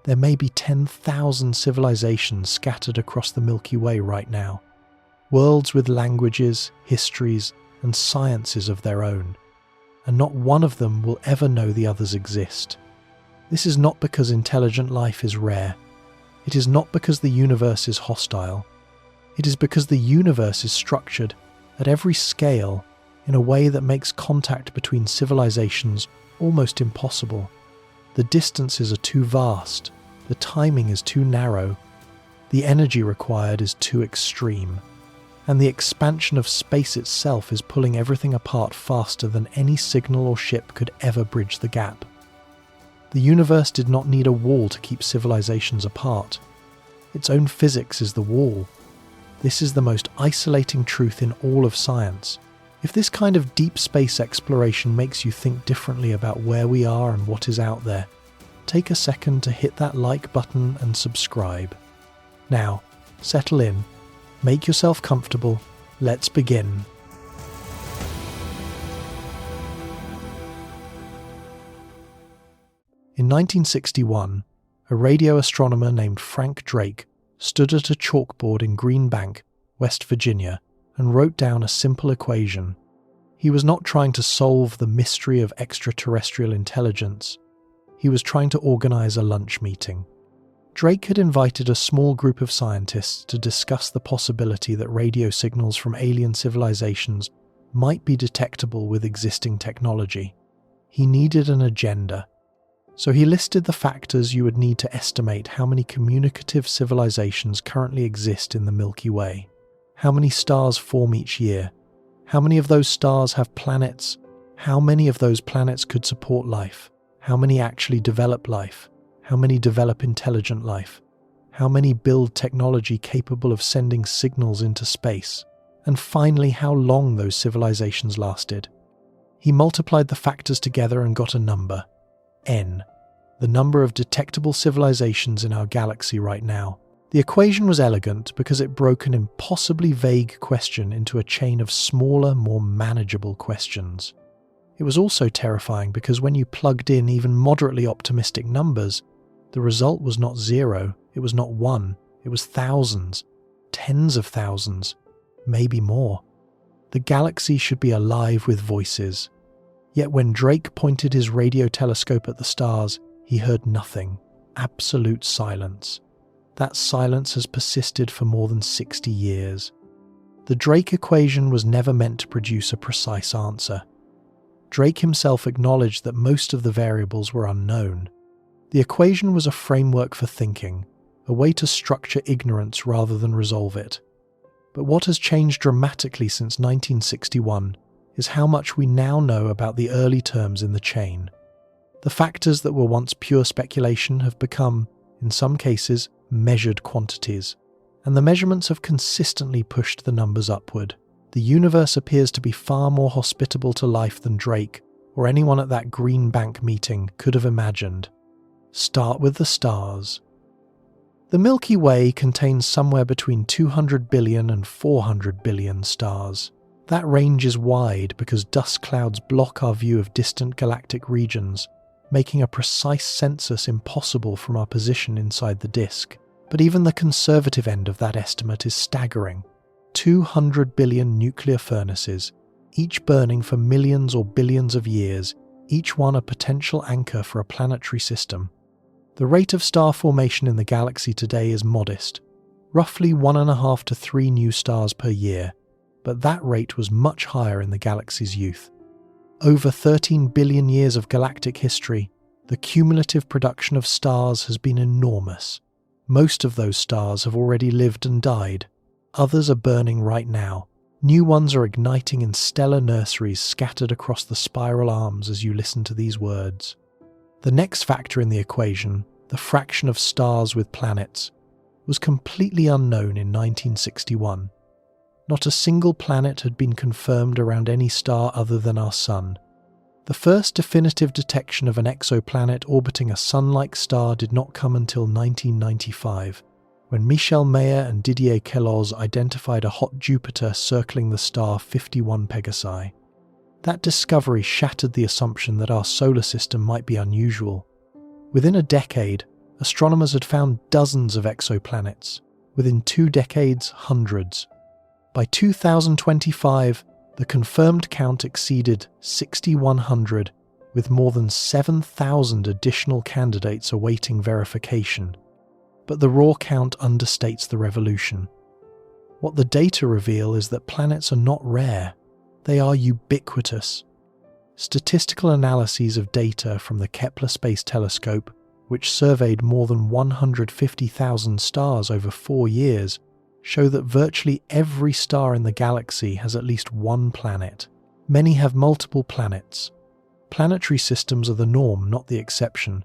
There may be 10,000 civilizations scattered across the Milky Way right now, worlds with languages, histories, and sciences of their own, and not one of them will ever know the others exist. This is not because intelligent life is rare. It is not because the universe is hostile. It is because the universe is structured at every scale in a way that makes contact between civilizations almost impossible. The distances are too vast, the timing is too narrow, the energy required is too extreme, and the expansion of space itself is pulling everything apart faster than any signal or ship could ever bridge the gap. The universe did not need a wall to keep civilizations apart. Its own physics is the wall. This is the most isolating truth in all of science. If this kind of deep space exploration makes you think differently about where we are and what is out there, take a second to hit that like button and subscribe. Now, settle in, make yourself comfortable, let's begin. In 1961, a radio astronomer named Frank Drake stood at a chalkboard in Green Bank, West Virginia, and wrote down a simple equation. He was not trying to solve the mystery of extraterrestrial intelligence. He was trying to organize a lunch meeting. Drake had invited a small group of scientists to discuss the possibility that radio signals from alien civilizations might be detectable with existing technology. He needed an agenda. So he listed the factors you would need to estimate how many communicative civilizations currently exist in the Milky Way, how many stars form each year, how many of those stars have planets, how many of those planets could support life, how many actually develop life, how many develop intelligent life, how many build technology capable of sending signals into space, and finally how long those civilizations lasted. He multiplied the factors together and got a number, N, the number of detectable civilizations in our galaxy right now. The equation was elegant because it broke an impossibly vague question into a chain of smaller, more manageable questions. It was also terrifying because when you plugged in even moderately optimistic numbers, the result was not 0, it was not 1, it was thousands, tens of thousands, maybe more. The galaxy should be alive with voices. Yet when Drake pointed his radio telescope at the stars, he heard nothing, absolute silence. That silence has persisted for more than 60 years. The Drake equation was never meant to produce a precise answer. Drake himself acknowledged that most of the variables were unknown. The equation was a framework for thinking, a way to structure ignorance rather than resolve it. But what has changed dramatically since 1961 is how much we now know about the early terms in the chain. The factors that were once pure speculation have become, in some cases, measured quantities, and the measurements have consistently pushed the numbers upward. The universe appears to be far more hospitable to life than Drake or anyone at that Green Bank meeting could have imagined. Start with the stars. The Milky Way contains somewhere between 200 billion and 400 billion stars. That range is wide because dust clouds block our view of distant galactic regions, making a precise census impossible from our position inside the disk. But even the conservative end of that estimate is staggering. 200 billion nuclear furnaces, each burning for millions or billions of years, each one a potential anchor for a planetary system. The rate of star formation in the galaxy today is modest, roughly 1.5 to 3 new stars per year, but that rate was much higher in the galaxy's youth. Over 13 billion years of galactic history, the cumulative production of stars has been enormous. Most of those stars have already lived and died. Others are burning right now. New ones are igniting in stellar nurseries scattered across the spiral arms as you listen to these words. The next factor in the equation, the fraction of stars with planets, was completely unknown in 1961. Not a single planet had been confirmed around any star other than our Sun. The first definitive detection of an exoplanet orbiting a Sun-like star did not come until 1995, when Michel Mayor and Didier Queloz identified a hot Jupiter circling the star 51 Pegasi. That discovery shattered the assumption that our solar system might be unusual. Within a decade, Astronomers had found dozens of exoplanets, within 2 decades, hundreds. By 2025, the confirmed count exceeded 6,100, with more than 7,000 additional candidates awaiting verification. But the raw count understates the revolution. What the data reveal is that planets are not rare, they are ubiquitous. Statistical analyses of data from the Kepler Space Telescope, which surveyed more than 150,000 stars over 4 years, show that virtually every star in the galaxy has at least one planet. Many have multiple planets. Planetary systems are the norm, not the exception.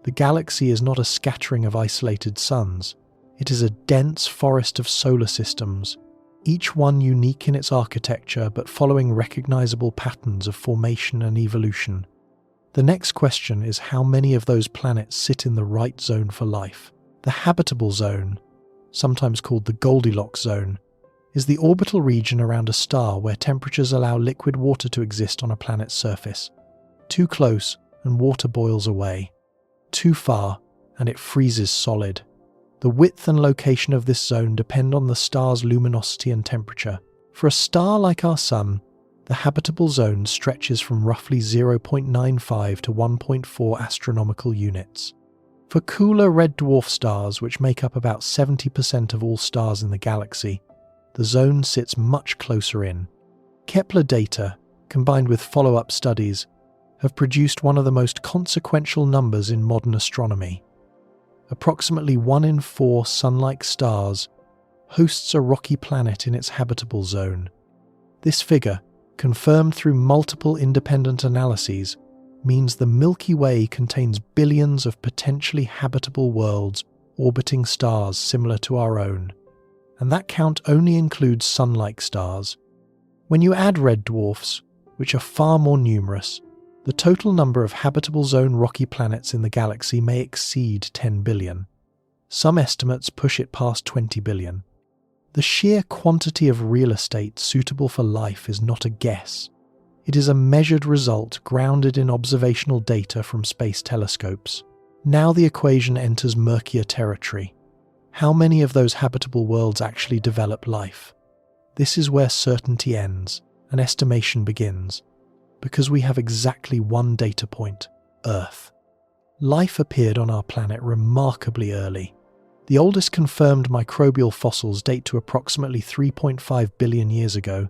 The galaxy is not a scattering of isolated suns. It is a dense forest of solar systems, each one unique in its architecture but following recognizable patterns of formation and evolution. The next question is how many of those planets sit in the right zone for life. The habitable zone, sometimes called the Goldilocks zone, is the orbital region around a star where temperatures allow liquid water to exist on a planet's surface. Too close and water boils away. Too far and it freezes solid. The width and location of this zone depend on the star's luminosity and temperature. For a star like our Sun, the habitable zone stretches from roughly 0.95 to 1.4 astronomical units. For cooler red dwarf stars, which make up about 70% of all stars in the galaxy, the zone sits much closer in. Kepler data, combined with follow-up studies, have produced one of the most consequential numbers in modern astronomy. Approximately 1 in 4 Sun-like stars hosts a rocky planet in its habitable zone. This figure, confirmed through multiple independent analyses, means the Milky Way contains billions of potentially habitable worlds orbiting stars similar to our own. And that count only includes Sun-like stars. When you add red dwarfs, which are far more numerous, the total number of habitable zone rocky planets in the galaxy may exceed 10 billion. Some estimates push it past 20 billion. The sheer quantity of real estate suitable for life is not a guess. It is a measured result grounded in observational data from space telescopes. Now the equation enters murkier territory. How many of those habitable worlds actually develop life? This is where certainty ends and estimation begins, because we have exactly one data point: Earth. Life appeared on our planet remarkably early. The oldest confirmed microbial fossils date to approximately 3.5 billion years ago,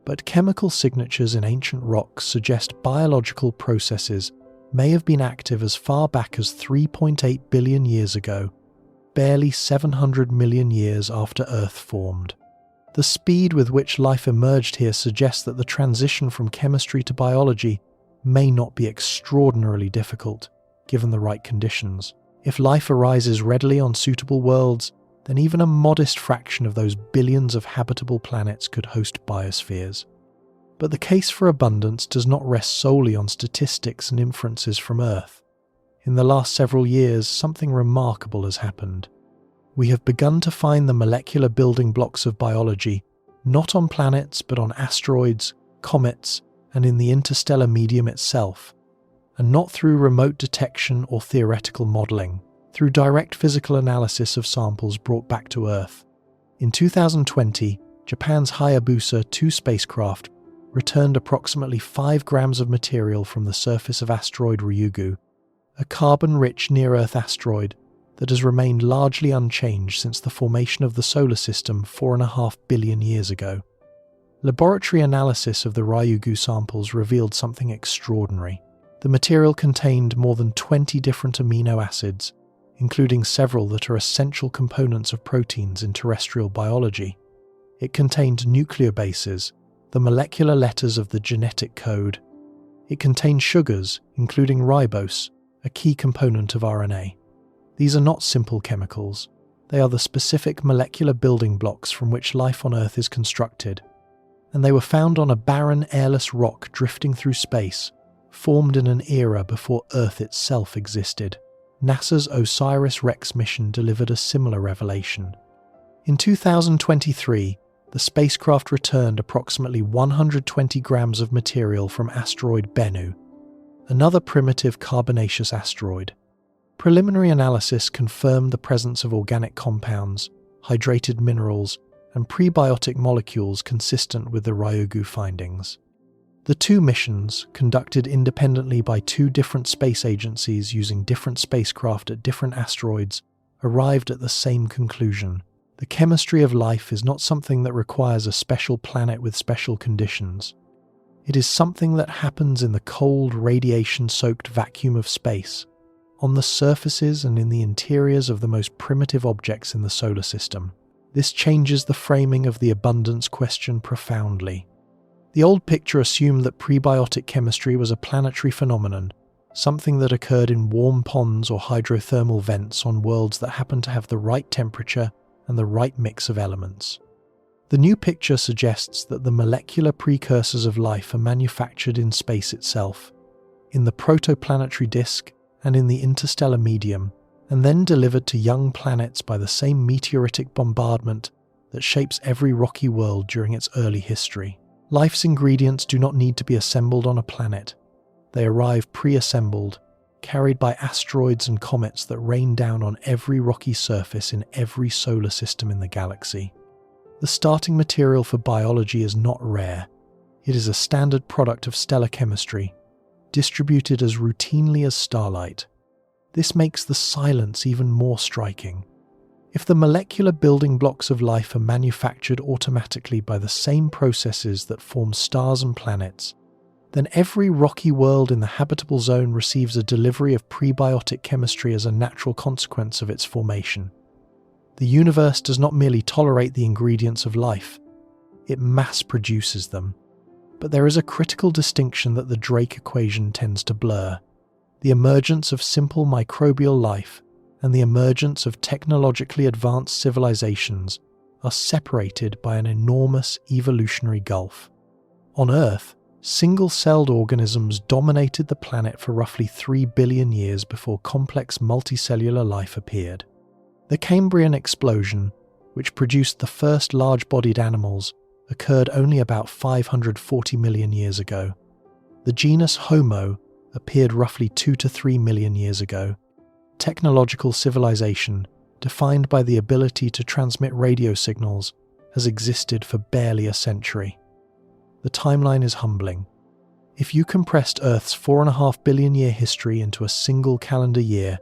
but chemical signatures in ancient rocks suggest biological processes may have been active as far back as 3.8 billion years ago, barely 700 million years after Earth formed. The speed with which life emerged here suggests that the transition from chemistry to biology may not be extraordinarily difficult, given the right conditions. If life arises readily on suitable worlds, then even a modest fraction of those billions of habitable planets could host biospheres. But the case for abundance does not rest solely on statistics and inferences from Earth. In the last several years, something remarkable has happened. We have begun to find the molecular building blocks of biology, not on planets but on asteroids, comets, and in the interstellar medium itself, and not through remote detection or theoretical modelling, through direct physical analysis of samples brought back to Earth. In 2020, Japan's Hayabusa 2 spacecraft returned approximately 5 grams of material from the surface of asteroid Ryugu, a carbon-rich near-Earth asteroid that has remained largely unchanged since the formation of the solar system 4.5 billion years ago. Laboratory analysis of the Ryugu samples revealed something extraordinary. The material contained more than 20 different amino acids, including several that are essential components of proteins in terrestrial biology. It contained nucleobases, the molecular letters of the genetic code. It contained sugars, including ribose, a key component of RNA. These are not simple chemicals. They are the specific molecular building blocks from which life on Earth is constructed, and they were found on a barren, airless rock drifting through space, formed in an era before Earth itself existed. NASA's OSIRIS-REx mission delivered a similar revelation. In 2023, the spacecraft returned approximately 120 grams of material from asteroid Bennu, another primitive carbonaceous asteroid. Preliminary analysis confirmed the presence of organic compounds, hydrated minerals, and prebiotic molecules consistent with the Ryugu findings. The two missions, conducted independently by two different space agencies using different spacecraft at different asteroids, arrived at the same conclusion. The chemistry of life is not something that requires a special planet with special conditions. It is something that happens in the cold, radiation-soaked vacuum of space, on the surfaces and in the interiors of the most primitive objects in the solar system. This changes the framing of the abundance question profoundly. The old picture assumed that prebiotic chemistry was a planetary phenomenon, something that occurred in warm ponds or hydrothermal vents on worlds that happened to have the right temperature and the right mix of elements. The new picture suggests that the molecular precursors of life are manufactured in space itself, in the protoplanetary disk and in the interstellar medium, and then delivered to young planets by the same meteoritic bombardment that shapes every rocky world during its early history. Life's ingredients do not need to be assembled on a planet. They arrive pre-assembled, carried by asteroids and comets that rain down on every rocky surface in every solar system in the galaxy. The starting material for biology is not rare. It is a standard product of stellar chemistry, distributed as routinely as starlight. This makes the silence even more striking. If the molecular building blocks of life are manufactured automatically by the same processes that form stars and planets, then every rocky world in the habitable zone receives a delivery of prebiotic chemistry as a natural consequence of its formation. The universe does not merely tolerate the ingredients of life, it mass produces them. But there is a critical distinction that the Drake equation tends to blur. The emergence of simple microbial life and the emergence of technologically advanced civilizations are separated by an enormous evolutionary gulf. On Earth, single-celled organisms dominated the planet for roughly 3 billion years before complex multicellular life appeared. The Cambrian explosion, which produced the first large-bodied animals, occurred only about 540 million years ago. The genus Homo appeared roughly 2 to 3 million years ago. Technological civilization, defined by the ability to transmit radio signals, has existed for barely a century. The timeline is humbling. If you compressed Earth's 4.5 billion year history into a single calendar year,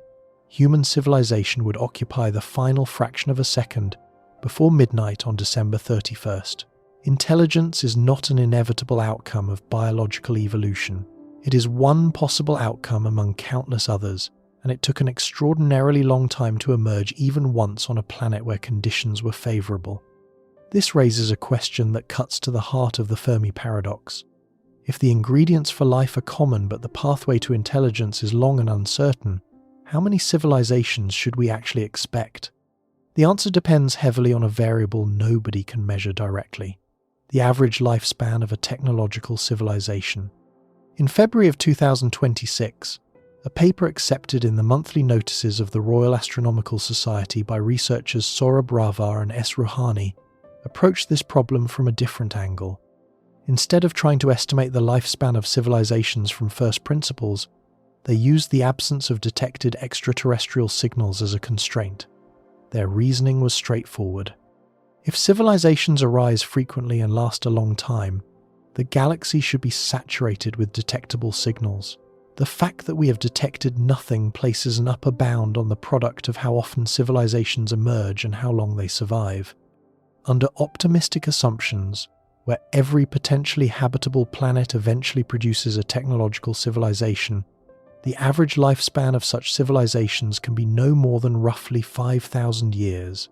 human civilization would occupy the final fraction of a second before midnight on December 31st. Intelligence is not an inevitable outcome of biological evolution. It is one possible outcome among countless others, and it took an extraordinarily long time to emerge even once on a planet where conditions were favorable. This raises a question that cuts to the heart of the Fermi Paradox. If the ingredients for life are common but the pathway to intelligence is long and uncertain, how many civilizations should we actually expect? The answer depends heavily on a variable nobody can measure directly: the average lifespan of a technological civilization. In February of 2026, a paper accepted in the monthly notices of the Royal Astronomical Society by researchers Saurabh Ravar and S. Rouhani approached this problem from a different angle. Instead of trying to estimate the lifespan of civilizations from first principles, they used the absence of detected extraterrestrial signals as a constraint. Their reasoning was straightforward. If civilizations arise frequently and last a long time, the galaxy should be saturated with detectable signals. The fact that we have detected nothing places an upper bound on the product of how often civilizations emerge and how long they survive. Under optimistic assumptions, where every potentially habitable planet eventually produces a technological civilization, the average lifespan of such civilizations can be no more than roughly 5,000 years.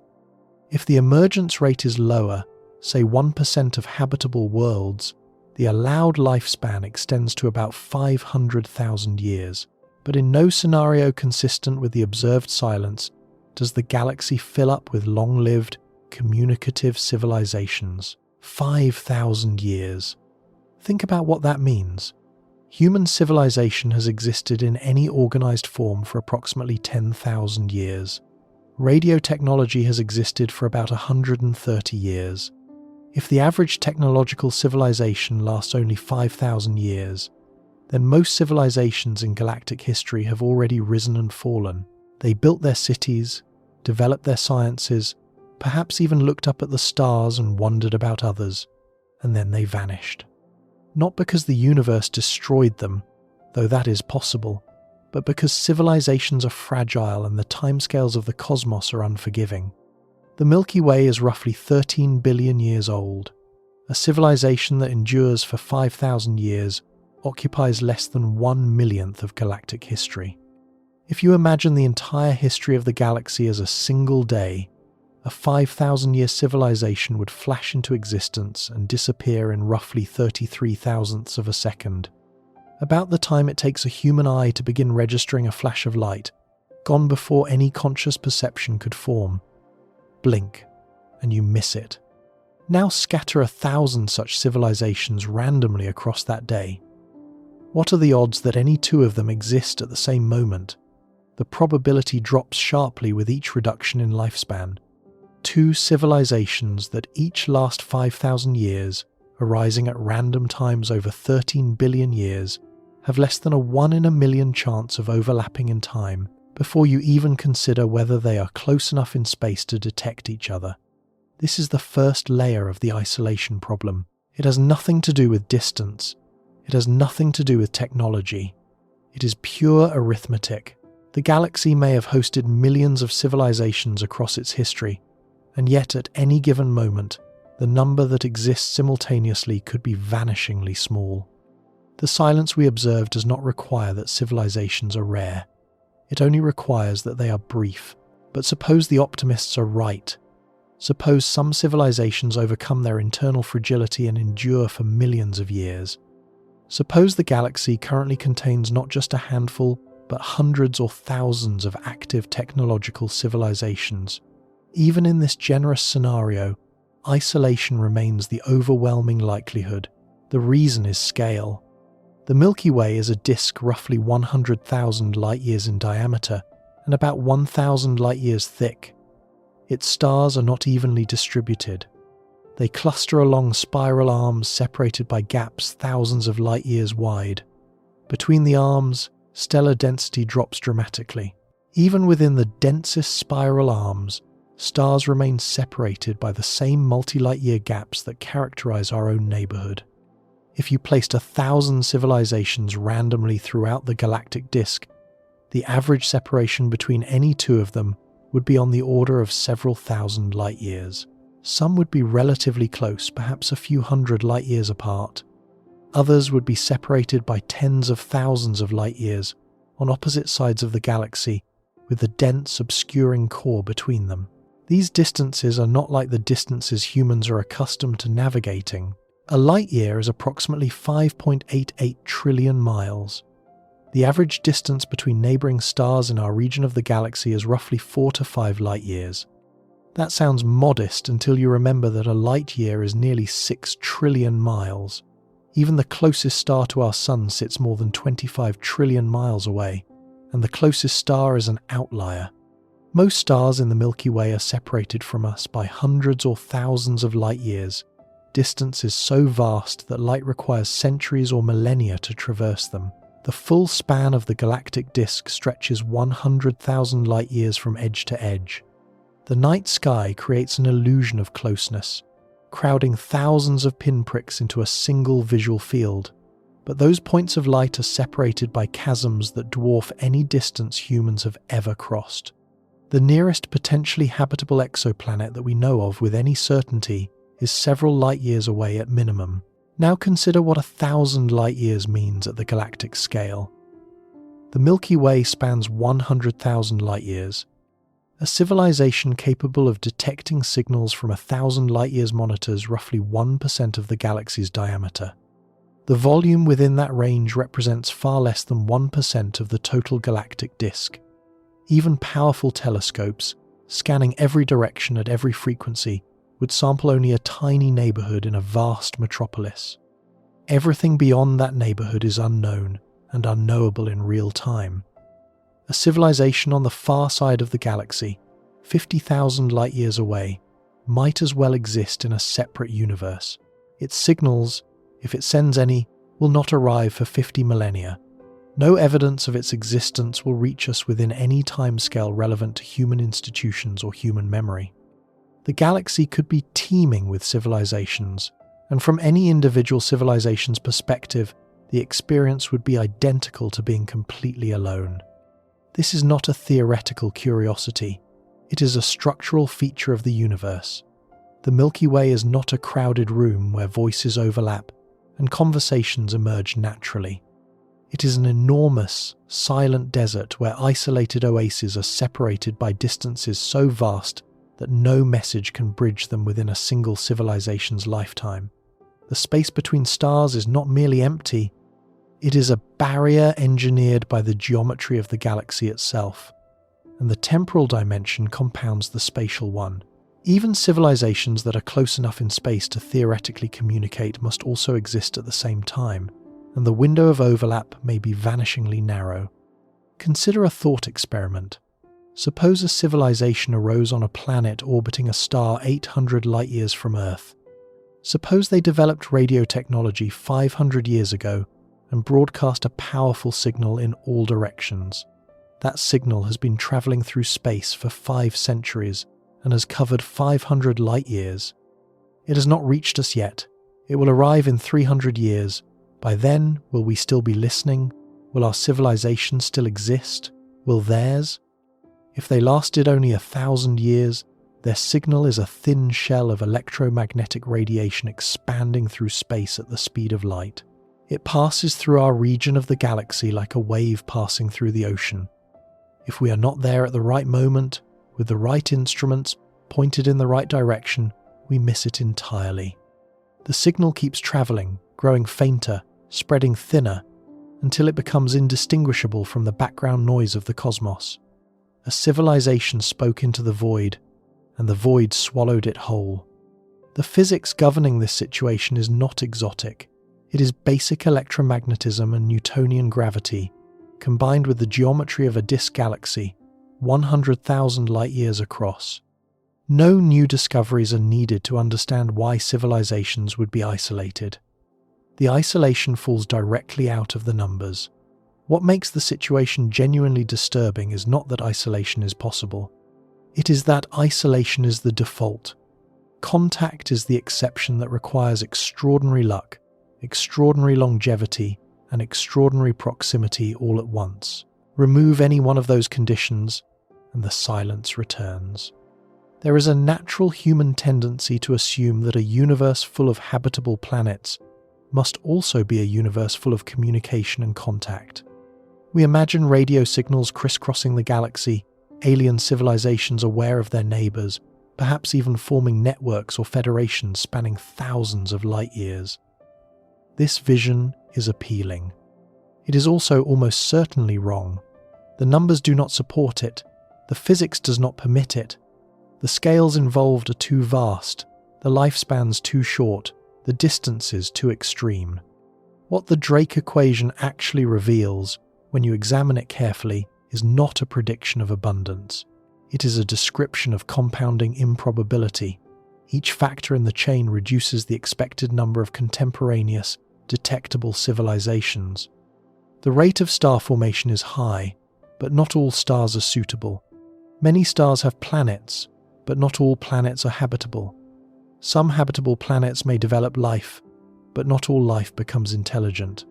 If the emergence rate is lower, say 1% of habitable worlds, the allowed lifespan extends to about 500,000 years. But in no scenario consistent with the observed silence does the galaxy fill up with long-lived, communicative civilizations. 5,000 years. Think about what that means. Human civilization has existed in any organized form for approximately 10,000 years. Radio technology has existed for about 130 years. If the average technological civilization lasts only 5,000 years, then most civilizations in galactic history have already risen and fallen. They built their cities, developed their sciences, perhaps even looked up at the stars and wondered about others, and then they vanished. Not because the universe destroyed them, though that is possible, but because civilizations are fragile and the timescales of the cosmos are unforgiving. The Milky Way is roughly 13 billion years old. A civilization that endures for 5,000 years occupies less than 1/1,000,000th of galactic history. If you imagine the entire history of the galaxy as a single day, a 5,000-year civilization would flash into existence and disappear in roughly 33 thousandths of a second. About the time it takes a human eye to begin registering a flash of light, gone before any conscious perception could form. Blink, and you miss it. Now scatter 1,000 such civilizations randomly across that day. What are the odds that any two of them exist at the same moment? The probability drops sharply with each reduction in lifespan. Two civilizations that each last 5,000 years, arising at random times over 13 billion years, have less than a 1 in a million chance of overlapping in time before you even consider whether they are close enough in space to detect each other. This is the first layer of the isolation problem. It has nothing to do with distance. It has nothing to do with technology. It is pure arithmetic. The galaxy may have hosted millions of civilizations across its history, and yet at any given moment, the number that exists simultaneously could be vanishingly small. The silence we observe does not require that civilizations are rare. It only requires that they are brief. But suppose the optimists are right. Suppose some civilizations overcome their internal fragility and endure for millions of years. Suppose the galaxy currently contains not just a handful, but hundreds or thousands of active technological civilizations. Even in this generous scenario, isolation remains the overwhelming likelihood. The reason is scale. The Milky Way is a disk roughly 100,000 light-years in diameter and about 1,000 light-years thick. Its stars are not evenly distributed. They cluster along spiral arms separated by gaps thousands of light-years wide. Between the arms, stellar density drops dramatically. Even within the densest spiral arms, stars remain separated by the same multi-light-year gaps that characterize our own neighborhood. If you placed 1,000 civilizations randomly throughout the galactic disk, the average separation between any two of them would be on the order of several thousand light-years. Some would be relatively close, perhaps a few hundred light-years apart. Others would be separated by tens of thousands of light-years on opposite sides of the galaxy, with a dense, obscuring core between them. These distances are not like the distances humans are accustomed to navigating. A light-year is approximately 5.88 trillion miles. The average distance between neighboring stars in our region of the galaxy is roughly 4 to 5 light-years. That sounds modest until you remember that a light-year is nearly 6 trillion miles. Even the closest star to our Sun sits more than 25 trillion miles away, and the closest star is an outlier. Most stars in the Milky Way are separated from us by hundreds or thousands of light-years. Distance is so vast that light requires centuries or millennia to traverse them. The full span of the galactic disk stretches 100,000 light-years from edge to edge. The night sky creates an illusion of closeness, crowding thousands of pinpricks into a single visual field. But those points of light are separated by chasms that dwarf any distance humans have ever crossed. The nearest potentially habitable exoplanet that we know of with any certainty is several light-years away at minimum. Now consider what 1,000 light-years means at the galactic scale. The Milky Way spans 100,000 light-years. A civilization capable of detecting signals from 1,000 light-years monitors roughly 1% of the galaxy's diameter. The volume within that range represents far less than 1% of the total galactic disk. Even powerful telescopes, scanning every direction at every frequency, would sample only a tiny neighborhood in a vast metropolis. Everything beyond that neighborhood is unknown and unknowable in real time. A civilization on the far side of the galaxy, 50,000 light-years away, might as well exist in a separate universe. Its signals, if it sends any, will not arrive for 50 millennia. No evidence of its existence will reach us within any timescale relevant to human institutions or human memory. The galaxy could be teeming with civilizations, and from any individual civilization's perspective, the experience would be identical to being completely alone. This is not a theoretical curiosity. It is a structural feature of the universe. The Milky Way is not a crowded room where voices overlap and conversations emerge naturally. It is an enormous, silent desert where isolated oases are separated by distances so vast that no message can bridge them within a single civilization's lifetime. The space between stars is not merely empty, it is a barrier engineered by the geometry of the galaxy itself, and the temporal dimension compounds the spatial one. Even civilizations that are close enough in space to theoretically communicate must also exist at the same time, and the window of overlap may be vanishingly narrow. Consider a thought experiment. Suppose a civilization arose on a planet orbiting a star 800 light-years from Earth. Suppose they developed radio technology 500 years ago and broadcast a powerful signal in all directions. That signal has been traveling through space for 5 centuries and has covered 500 light-years. It has not reached us yet. It will arrive in 300 years. By then, will we still be listening? Will our civilization still exist? Will theirs? If they lasted only 1,000 years, their signal is a thin shell of electromagnetic radiation expanding through space at the speed of light. It passes through our region of the galaxy like a wave passing through the ocean. If we are not there at the right moment, with the right instruments pointed in the right direction, we miss it entirely. The signal keeps travelling, growing fainter, spreading thinner, until it becomes indistinguishable from the background noise of the cosmos. A civilization spoke into the void, and the void swallowed it whole. The physics governing this situation is not exotic. It is basic electromagnetism and Newtonian gravity, combined with the geometry of a disk galaxy, 100,000 light-years across. No new discoveries are needed to understand why civilizations would be isolated. The isolation falls directly out of the numbers. What makes the situation genuinely disturbing is not that isolation is possible. It is that isolation is the default. Contact is the exception that requires extraordinary luck, extraordinary longevity, and extraordinary proximity all at once. Remove any one of those conditions, and the silence returns. There is a natural human tendency to assume that a universe full of habitable planets must also be a universe full of communication and contact. We imagine radio signals crisscrossing the galaxy, alien civilizations aware of their neighbours, perhaps even forming networks or federations spanning thousands of light-years. This vision is appealing. It is also almost certainly wrong. The numbers do not support it. The physics does not permit it. The scales involved are too vast, the lifespans too short, the distances too extreme. What the Drake equation actually reveals, when you examine it carefully, is not a prediction of abundance. It is a description of compounding improbability. Each factor in the chain reduces the expected number of contemporaneous, detectable civilizations. The rate of star formation is high, but not all stars are suitable. Many stars have planets, but not all planets are habitable. Some habitable planets may develop life, but not all life becomes intelligent.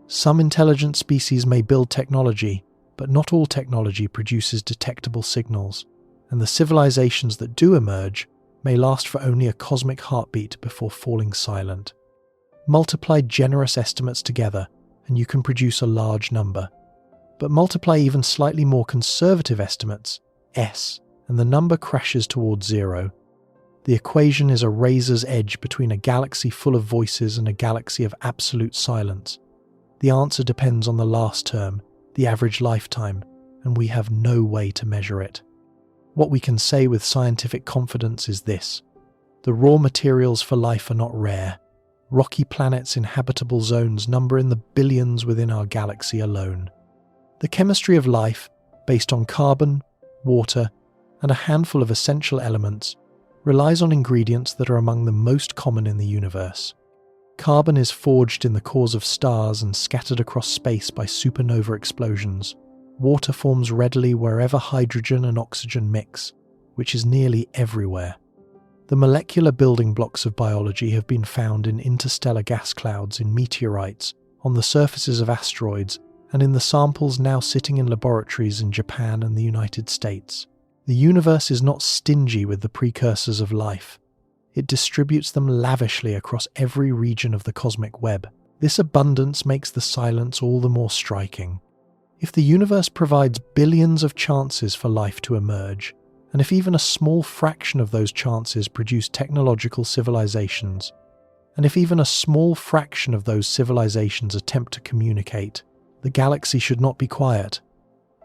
Some intelligent species may build technology, but not all technology produces detectable signals, and the civilizations that do emerge may last for only a cosmic heartbeat before falling silent. Multiply generous estimates together, and you can produce a large number. But multiply even slightly more conservative estimates, S, and the number crashes towards 0. The equation is a razor's edge between a galaxy full of voices and a galaxy of absolute silence. The answer depends on the last term, the average lifetime, and we have no way to measure it. What we can say with scientific confidence is this: the raw materials for life are not rare. Rocky planets in habitable zones number in the billions within our galaxy alone. The chemistry of life, based on carbon, water, and a handful of essential elements, relies on ingredients that are among the most common in the universe. Carbon is forged in the cores of stars and scattered across space by supernova explosions. Water forms readily wherever hydrogen and oxygen mix, which is nearly everywhere. The molecular building blocks of biology have been found in interstellar gas clouds, in meteorites, on the surfaces of asteroids, and in the samples now sitting in laboratories in Japan and the United States. The universe is not stingy with the precursors of life. It distributes them lavishly across every region of the cosmic web. This abundance makes the silence all the more striking. If the universe provides billions of chances for life to emerge, and if even a small fraction of those chances produce technological civilizations, and if even a small fraction of those civilizations attempt to communicate, the galaxy should not be quiet.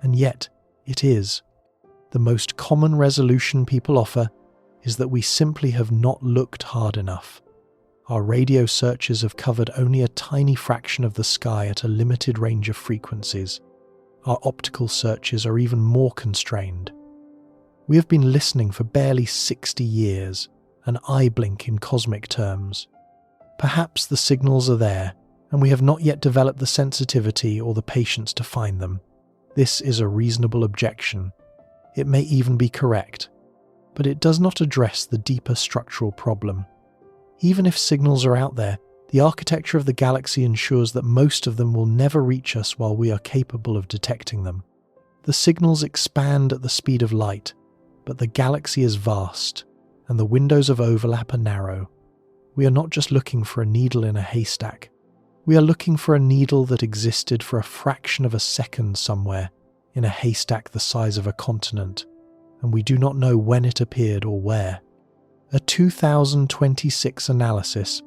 And yet, it is. The most common resolution people offer is that we simply have not looked hard enough. Our radio searches have covered only a tiny fraction of the sky at a limited range of frequencies. Our optical searches are even more constrained. We have been listening for barely 60 years, an eye blink in cosmic terms. Perhaps the signals are there, and we have not yet developed the sensitivity or the patience to find them. This is a reasonable objection. It may even be correct, but it does not address the deeper structural problem. Even if signals are out there, the architecture of the galaxy ensures that most of them will never reach us while we are capable of detecting them. The signals expand at the speed of light, but the galaxy is vast, and the windows of overlap are narrow. We are not just looking for a needle in a haystack. We are looking for a needle that existed for a fraction of a second somewhere in a haystack the size of a continent, and we do not know when it appeared or where. A 2026 analysis,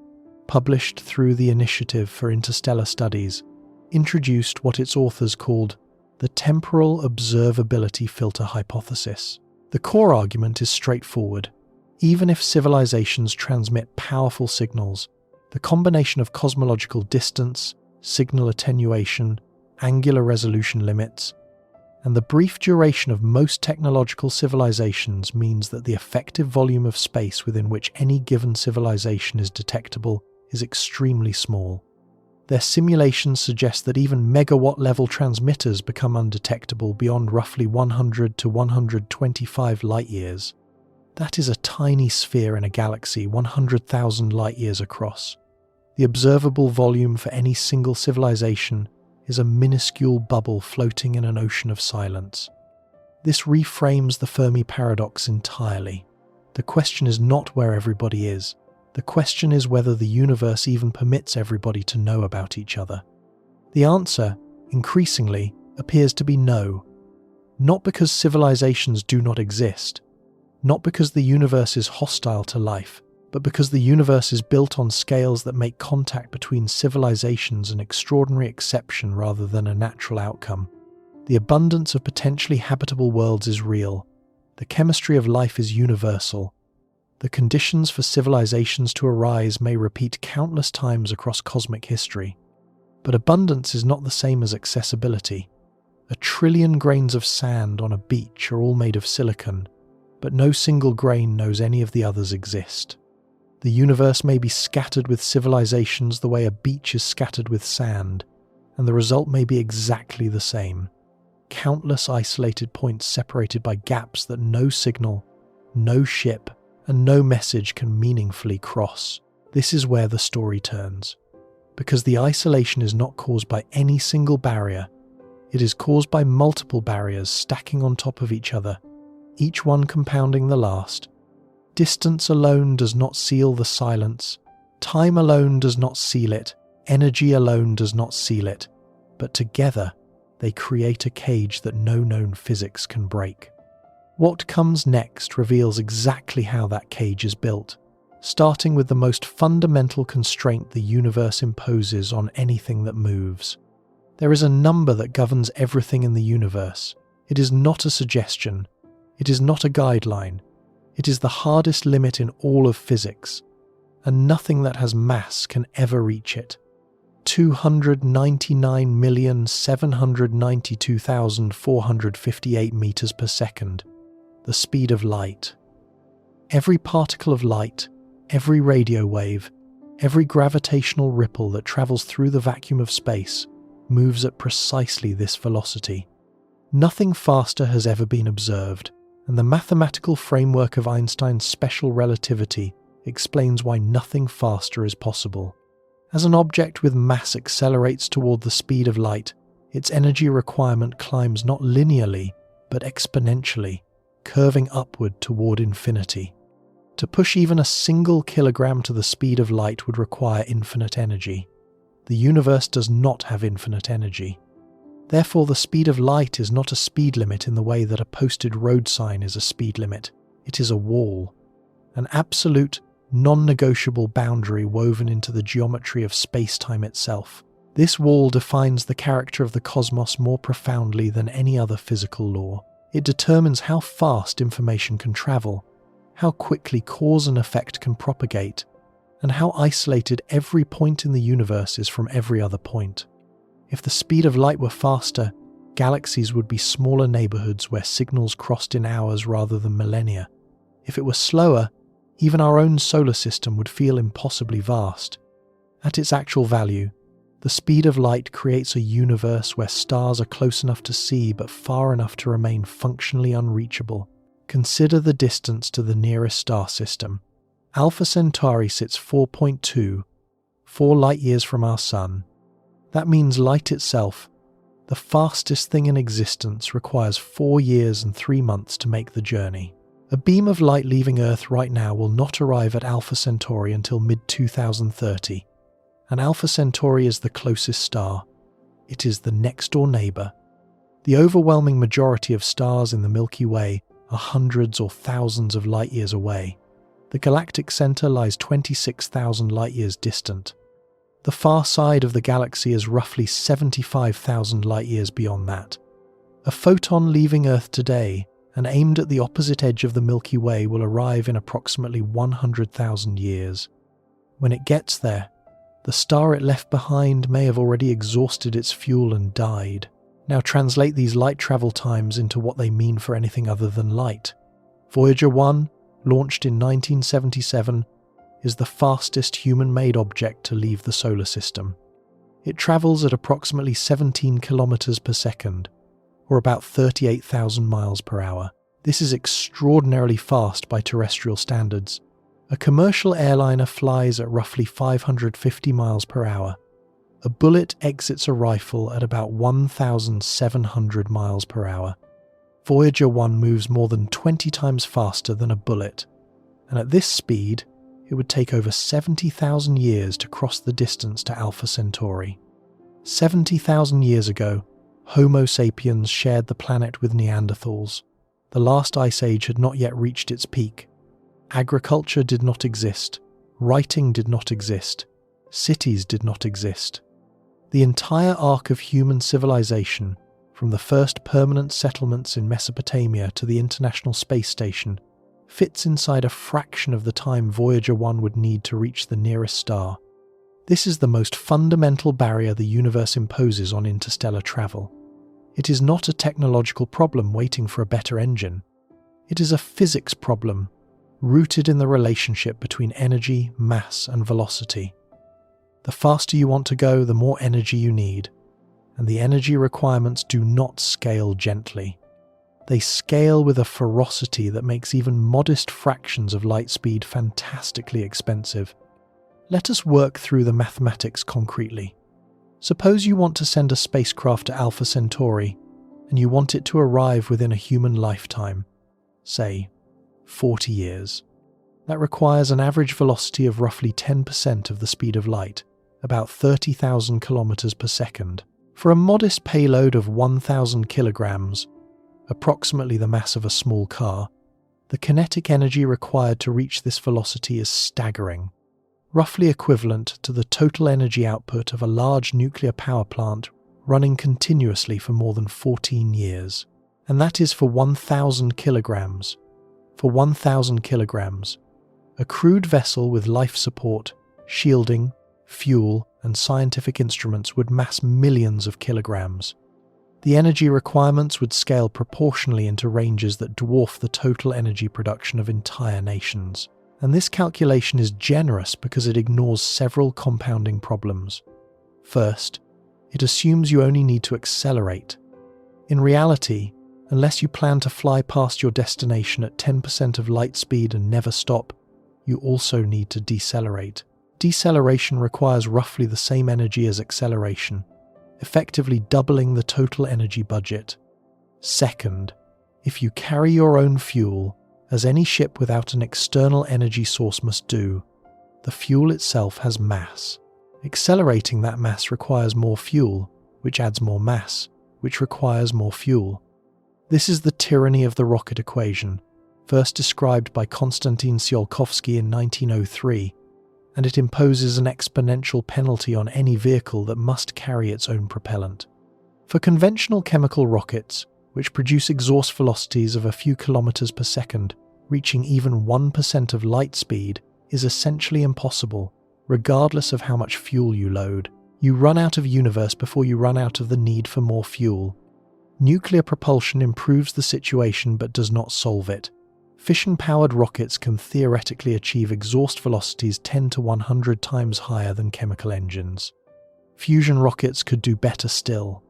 published through the Initiative for Interstellar Studies, introduced what its authors called the temporal observability filter hypothesis. The core argument is straightforward. Even if civilizations transmit powerful signals, the combination of cosmological distance, signal attenuation, angular resolution limits, and the brief duration of most technological civilizations means that the effective volume of space within which any given civilization is detectable is extremely small. Their simulations suggest that even megawatt-level transmitters become undetectable beyond roughly 100 to 125 light-years. That is a tiny sphere in a galaxy 100,000 light-years across. The observable volume for any single civilization is a minuscule bubble floating in an ocean of silence. This reframes the Fermi Paradox entirely. The question is not where everybody is. The question is whether the universe even permits everybody to know about each other. The answer, increasingly, appears to be no. Not because civilizations do not exist, not because the universe is hostile to life, but because the universe is built on scales that make contact between civilizations an extraordinary exception rather than a natural outcome. The abundance of potentially habitable worlds is real. The chemistry of life is universal. The conditions for civilizations to arise may repeat countless times across cosmic history. But abundance is not the same as accessibility. 1 trillion grains of sand on a beach are all made of silicon, but no single grain knows any of the others exist. The universe may be scattered with civilizations the way a beach is scattered with sand, and the result may be exactly the same. Countless isolated points separated by gaps that no signal, no ship, and no message can meaningfully cross. This is where the story turns. Because the isolation is not caused by any single barrier, it is caused by multiple barriers stacking on top of each other, each one compounding the last. Distance alone does not seal the silence, time alone does not seal it, energy alone does not seal it, but together they create a cage that no known physics can break. What comes next reveals exactly how that cage is built, starting with the most fundamental constraint the universe imposes on anything that moves. There is a number that governs everything in the universe. It is not a suggestion. It is not a guideline. It is the hardest limit in all of physics, and nothing that has mass can ever reach it. 299,792,458 meters per second. The speed of light. Every particle of light, every radio wave, Every gravitational ripple that travels through the vacuum of space moves at precisely this velocity. Nothing faster has ever been observed, and the mathematical framework of Einstein's special relativity explains why nothing faster is possible. As an object with mass accelerates toward the speed of light, its energy requirement climbs not linearly, but exponentially, curving upward toward infinity. To push even a single kilogram to the speed of light would require infinite energy. The universe does not have infinite energy. Therefore, the speed of light is not a speed limit in the way that a posted road sign is a speed limit. It is a wall, an absolute, non-negotiable boundary woven into the geometry of space-time itself. This wall defines the character of the cosmos more profoundly than any other physical law. It determines how fast information can travel, how quickly cause and effect can propagate, and how isolated every point in the universe is from every other point. If the speed of light were faster, galaxies would be smaller neighborhoods where signals crossed in hours rather than millennia. If it were slower, even our own solar system would feel impossibly vast. At its actual value, the speed of light creates a universe where stars are close enough to see but far enough to remain functionally unreachable. Consider the distance to the nearest star system. Alpha Centauri sits 4.24 light-years from our Sun. That means light itself, the fastest thing in existence, requires 4 years and 3 months to make the journey. A beam of light leaving Earth right now will not arrive at Alpha Centauri until mid-2030. And Alpha Centauri is the closest star. It is the next-door neighbour. The overwhelming majority of stars in the Milky Way are hundreds or thousands of light-years away. The galactic centre lies 26,000 light-years distant. The far side of the galaxy is roughly 75,000 light-years beyond that. A photon leaving Earth today and aimed at the opposite edge of the Milky Way will arrive in approximately 100,000 years. When it gets there, the star it left behind may have already exhausted its fuel and died. Now translate these light travel times into what they mean for anything other than light. Voyager 1, launched in 1977, is the fastest human-made object to leave the solar system. It travels at approximately 17 kilometers per second, or about 38,000 miles per hour. This is extraordinarily fast by terrestrial standards. A commercial airliner flies at roughly 550 miles per hour. A bullet exits a rifle at about 1,700 miles per hour. Voyager 1 moves more than 20 times faster than a bullet, and at this speed, it would take over 70,000 years to cross the distance to Alpha Centauri. 70,000 years ago, Homo sapiens shared the planet with Neanderthals. The last ice age had not yet reached its peak. Agriculture did not exist. Writing did not exist. Cities did not exist. The entire arc of human civilization, from the first permanent settlements in Mesopotamia to the International Space Station, fits inside a fraction of the time Voyager 1 would need to reach the nearest star. This is the most fundamental barrier the universe imposes on interstellar travel. It is not a technological problem waiting for a better engine. It is a physics problem, rooted in the relationship between energy, mass, and velocity. The faster you want to go, the more energy you need, and the energy requirements do not scale gently. They scale with a ferocity that makes even modest fractions of light speed fantastically expensive. Let us work through the mathematics concretely. Suppose you want to send a spacecraft to Alpha Centauri, and you want it to arrive within a human lifetime, say 40 years. That requires an average velocity of roughly 10% of the speed of light, about 30,000 kilometers per second. For a modest payload of 1,000 kilograms, approximately the mass of a small car, the kinetic energy required to reach this velocity is staggering, roughly equivalent to the total energy output of a large nuclear power plant running continuously for more than 14 years. And that is for 1,000 kilograms. For 1,000 kilograms, a crewed vessel with life support, shielding, fuel, and scientific instruments would mass millions of kilograms. The energy requirements would scale proportionally into ranges that dwarf the total energy production of entire nations. And this calculation is generous because it ignores several compounding problems. First, it assumes you only need to accelerate. In reality, unless you plan to fly past your destination at 10% of light speed and never stop, you also need to decelerate. Deceleration requires roughly the same energy as acceleration, effectively doubling the total energy budget. Second, if you carry your own fuel, as any ship without an external energy source must do, the fuel itself has mass. Accelerating that mass requires more fuel, which adds more mass, which requires more fuel. This is the tyranny of the rocket equation, first described by Konstantin Tsiolkovsky in 1903, and it imposes an exponential penalty on any vehicle that must carry its own propellant. For conventional chemical rockets, which produce exhaust velocities of a few kilometers per second, reaching even 1% of light speed is essentially impossible, regardless of how much fuel you load. You run out of universe before you run out of the need for more fuel. Nuclear propulsion improves the situation but does not solve it. Fission-powered rockets can theoretically achieve exhaust velocities 10 to 100 times higher than chemical engines. Fusion rockets could do better still.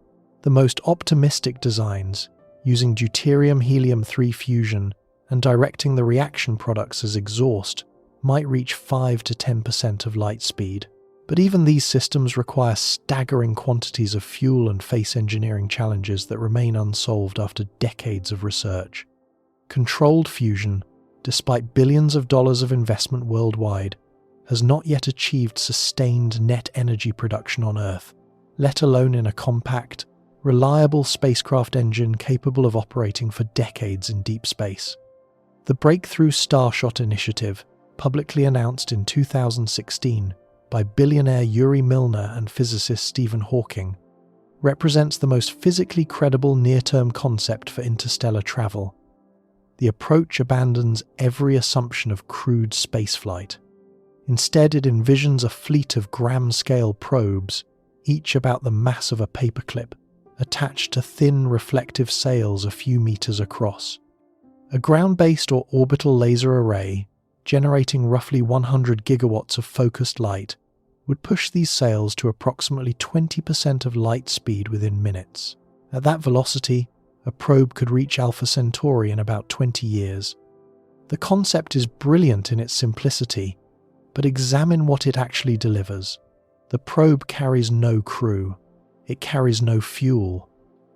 The most optimistic designs, using deuterium-helium-3 fusion and directing the reaction products as exhaust, might reach 5 to 10% of light speed. But even these systems require staggering quantities of fuel and face engineering challenges that remain unsolved after decades of research. Controlled fusion, despite billions of dollars of investment worldwide, has not yet achieved sustained net energy production on Earth, let alone in a compact, reliable spacecraft engine capable of operating for decades in deep space. The Breakthrough Starshot initiative, publicly announced in 2016 by billionaire Yuri Milner and physicist Stephen Hawking, represents the most physically credible near-term concept for interstellar travel. The approach abandons every assumption of crude spaceflight. Instead, it envisions a fleet of gram-scale probes, each about the mass of a paperclip, attached to thin reflective sails a few meters across. A ground-based or orbital laser array, generating roughly 100 gigawatts of focused light, would push these sails to approximately 20% of light speed within minutes. At that velocity, a probe could reach Alpha Centauri in about 20 years. The concept is brilliant in its simplicity, but examine what it actually delivers. The probe carries no crew. It carries no fuel.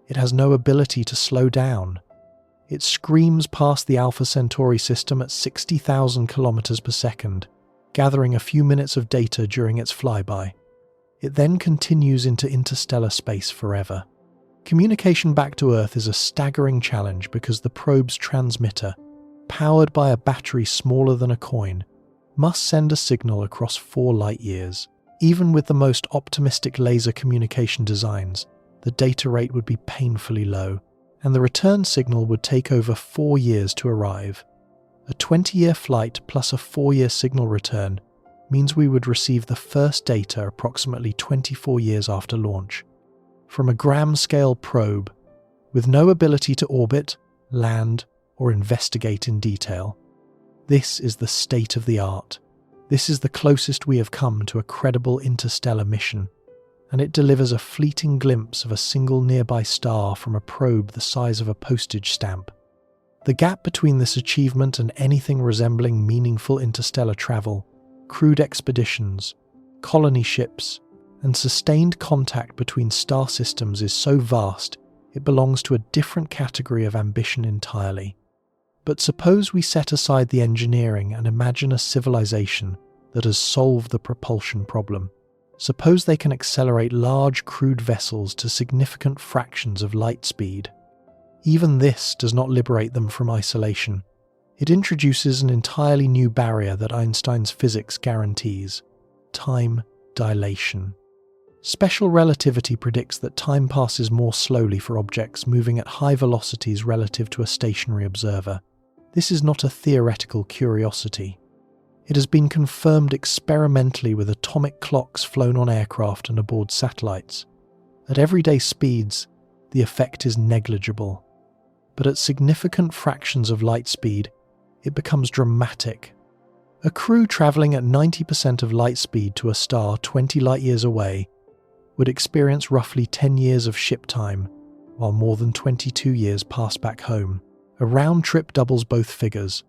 It has no ability to slow down. It screams past the Alpha Centauri system at 60,000 kilometers per second, gathering a few minutes of data during its flyby. It then continues into interstellar space forever. Communication back to Earth is a staggering challenge because the probe's transmitter, powered by a battery smaller than a coin, must send a signal across 4 light years. Even with the most optimistic laser communication designs, the data rate would be painfully low, and the return signal would take over 4 years to arrive. A 20-year flight plus a 4-year signal return means we would receive the first data approximately 24 years after launch, from a gram-scale probe, with no ability to orbit, land, or investigate in detail. This is the state of the art. This is the closest we have come to a credible interstellar mission, and it delivers a fleeting glimpse of a single nearby star from a probe the size of a postage stamp. The gap between this achievement and anything resembling meaningful interstellar travel, crewed expeditions, colony ships, and sustained contact between star systems is so vast it belongs to a different category of ambition entirely. But suppose we set aside the engineering and imagine a civilization that has solved the propulsion problem. Suppose they can accelerate large crewed vessels to significant fractions of light speed. Even this does not liberate them from isolation. It introduces an entirely new barrier that Einstein's physics guarantees: time dilation. Special relativity predicts that time passes more slowly for objects moving at high velocities relative to a stationary observer. This is not a theoretical curiosity. It has been confirmed experimentally with atomic clocks flown on aircraft and aboard satellites. At everyday speeds, the effect is negligible. But at significant fractions of light speed, it becomes dramatic. A crew traveling at 90% of light speed to a star 20 light-years away would experience roughly 10 years of ship time, while more than 22 years pass back home. A round trip doubles both figures.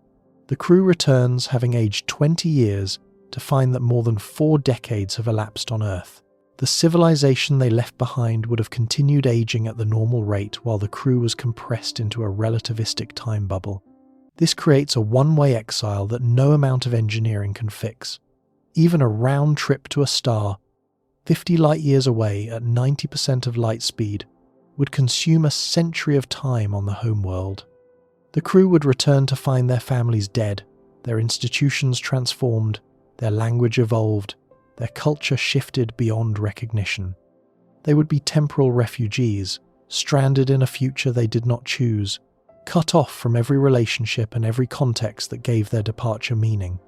The crew returns having aged 20 years to find that more than 4 decades have elapsed on Earth. The civilization they left behind would have continued aging at the normal rate while the crew was compressed into a relativistic time bubble. This creates a one-way exile that no amount of engineering can fix. Even a round trip to a star, 50 light-years away at 90% of light speed, would consume a century of time on the homeworld. The crew would return to find their families dead, their institutions transformed, their language evolved, their culture shifted beyond recognition. They would be temporal refugees, stranded in a future they did not choose, cut off from every relationship and every context that gave their departure meaning.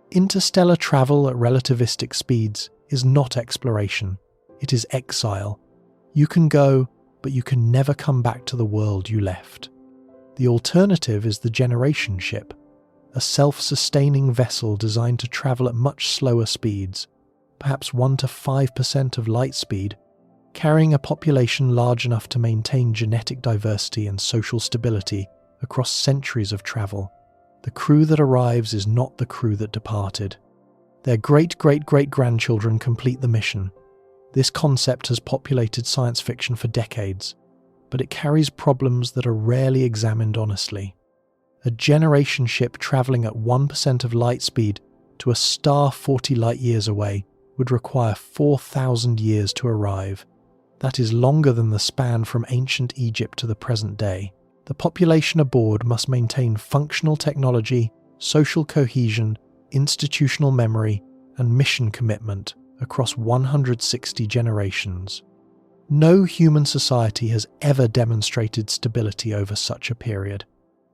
Interstellar travel at relativistic speeds is not exploration, it is exile. You can go, but you can never come back to the world you left. The alternative is the generation ship, a self-sustaining vessel designed to travel at much slower speeds, perhaps 1 to 5% of light speed, carrying a population large enough to maintain genetic diversity and social stability across centuries of travel. The crew that arrives is not the crew that departed. Their great-great-great-grandchildren complete the mission. This concept has populated science fiction for decades, but it carries problems that are rarely examined honestly. A generation ship travelling at 1% of light speed to a star 40 light-years away would require 4,000 years to arrive. That is longer than the span from ancient Egypt to the present day. The population aboard must maintain functional technology, social cohesion, institutional memory, and mission commitment across 160 generations. No human society has ever demonstrated stability over such a period.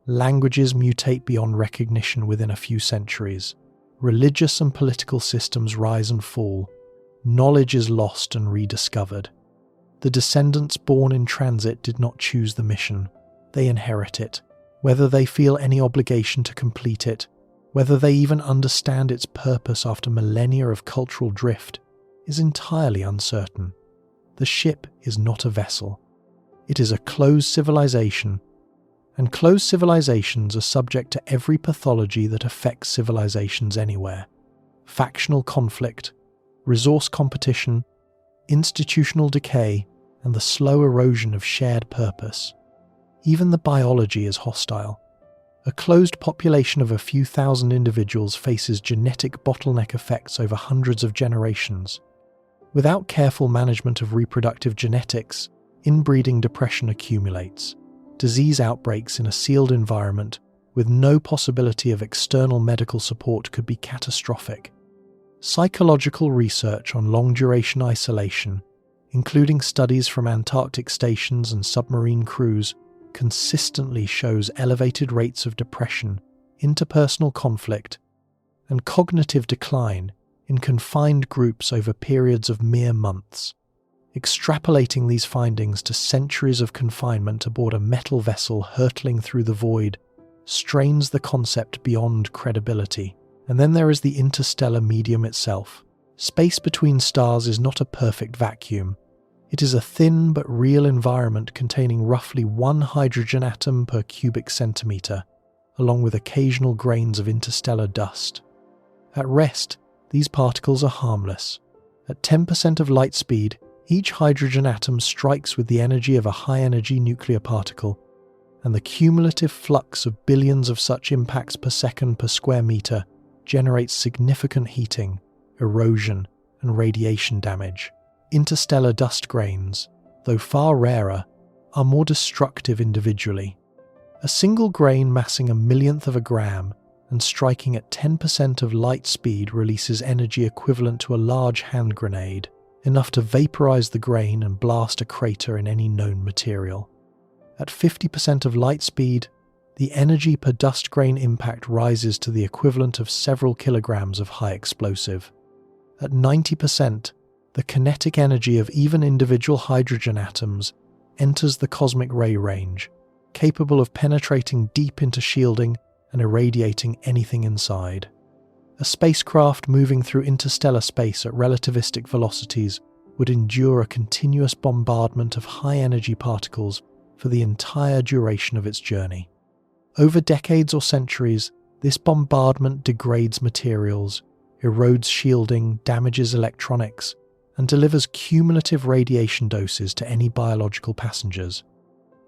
Languages mutate beyond recognition within a few centuries. Religious and political systems rise and fall. Knowledge is lost and rediscovered. The descendants born in transit did not choose the mission. They inherit it. Whether they feel any obligation to complete it, whether they even understand its purpose after millennia of cultural drift, is entirely uncertain. The ship is not a vessel. It is a closed civilization, and closed civilizations are subject to every pathology that affects civilizations anywhere. Factional conflict, resource competition, institutional decay, and the slow erosion of shared purpose. Even the biology is hostile. A closed population of a few thousand individuals faces genetic bottleneck effects over hundreds of generations. Without careful management of reproductive genetics, inbreeding depression accumulates. Disease outbreaks in a sealed environment with no possibility of external medical support could be catastrophic. Psychological research on long-duration isolation, including studies from Antarctic stations and submarine crews, consistently shows elevated rates of depression, interpersonal conflict, and cognitive decline in confined groups over periods of mere months. Extrapolating these findings to centuries of confinement aboard a metal vessel hurtling through the void strains the concept beyond credibility. And then there is the interstellar medium itself. Space between stars is not a perfect vacuum. It is a thin but real environment containing roughly 1 hydrogen atom per cubic centimetre, along with occasional grains of interstellar dust. At rest, these particles are harmless. At 10% of light speed, each hydrogen atom strikes with the energy of a high-energy nuclear particle, and the cumulative flux of billions of such impacts per second per square metre generates significant heating, erosion, and radiation damage. Interstellar dust grains, though far rarer, are more destructive individually. A single grain massing a millionth of a gram and striking at 10% of light speed releases energy equivalent to a large hand grenade, enough to vaporize the grain and blast a crater in any known material. At 50% of light speed, the energy per dust grain impact rises to the equivalent of several kilograms of high explosive. At 90%, the kinetic energy of even individual hydrogen atoms enters the cosmic ray range, capable of penetrating deep into shielding and irradiating anything inside. A spacecraft moving through interstellar space at relativistic velocities would endure a continuous bombardment of high-energy particles for the entire duration of its journey. Over decades or centuries, this bombardment degrades materials, erodes shielding, damages electronics, and delivers cumulative radiation doses to any biological passengers.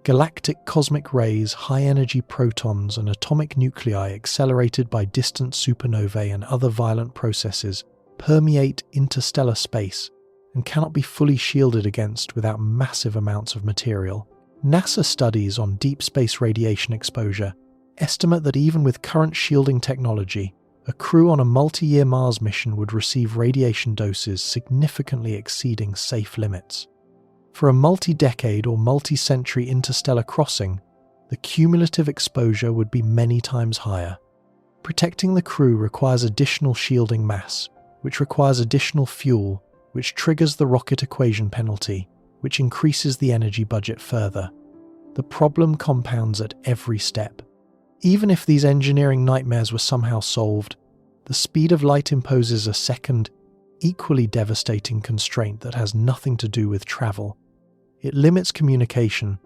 Galactic cosmic rays, high-energy protons, and atomic nuclei accelerated by distant supernovae and other violent processes permeate interstellar space and cannot be fully shielded against without massive amounts of material. NASA studies on deep space radiation exposure estimate that even with current shielding technology, a crew on a multi-year Mars mission would receive radiation doses significantly exceeding safe limits. For a multi-decade or multi-century interstellar crossing, the cumulative exposure would be many times higher. Protecting the crew requires additional shielding mass, which requires additional fuel, which triggers the rocket equation penalty, which increases the energy budget further. The problem compounds at every step. Even if these engineering nightmares were somehow solved, the speed of light imposes a second, equally devastating constraint that has nothing to do with travel. It limits communication.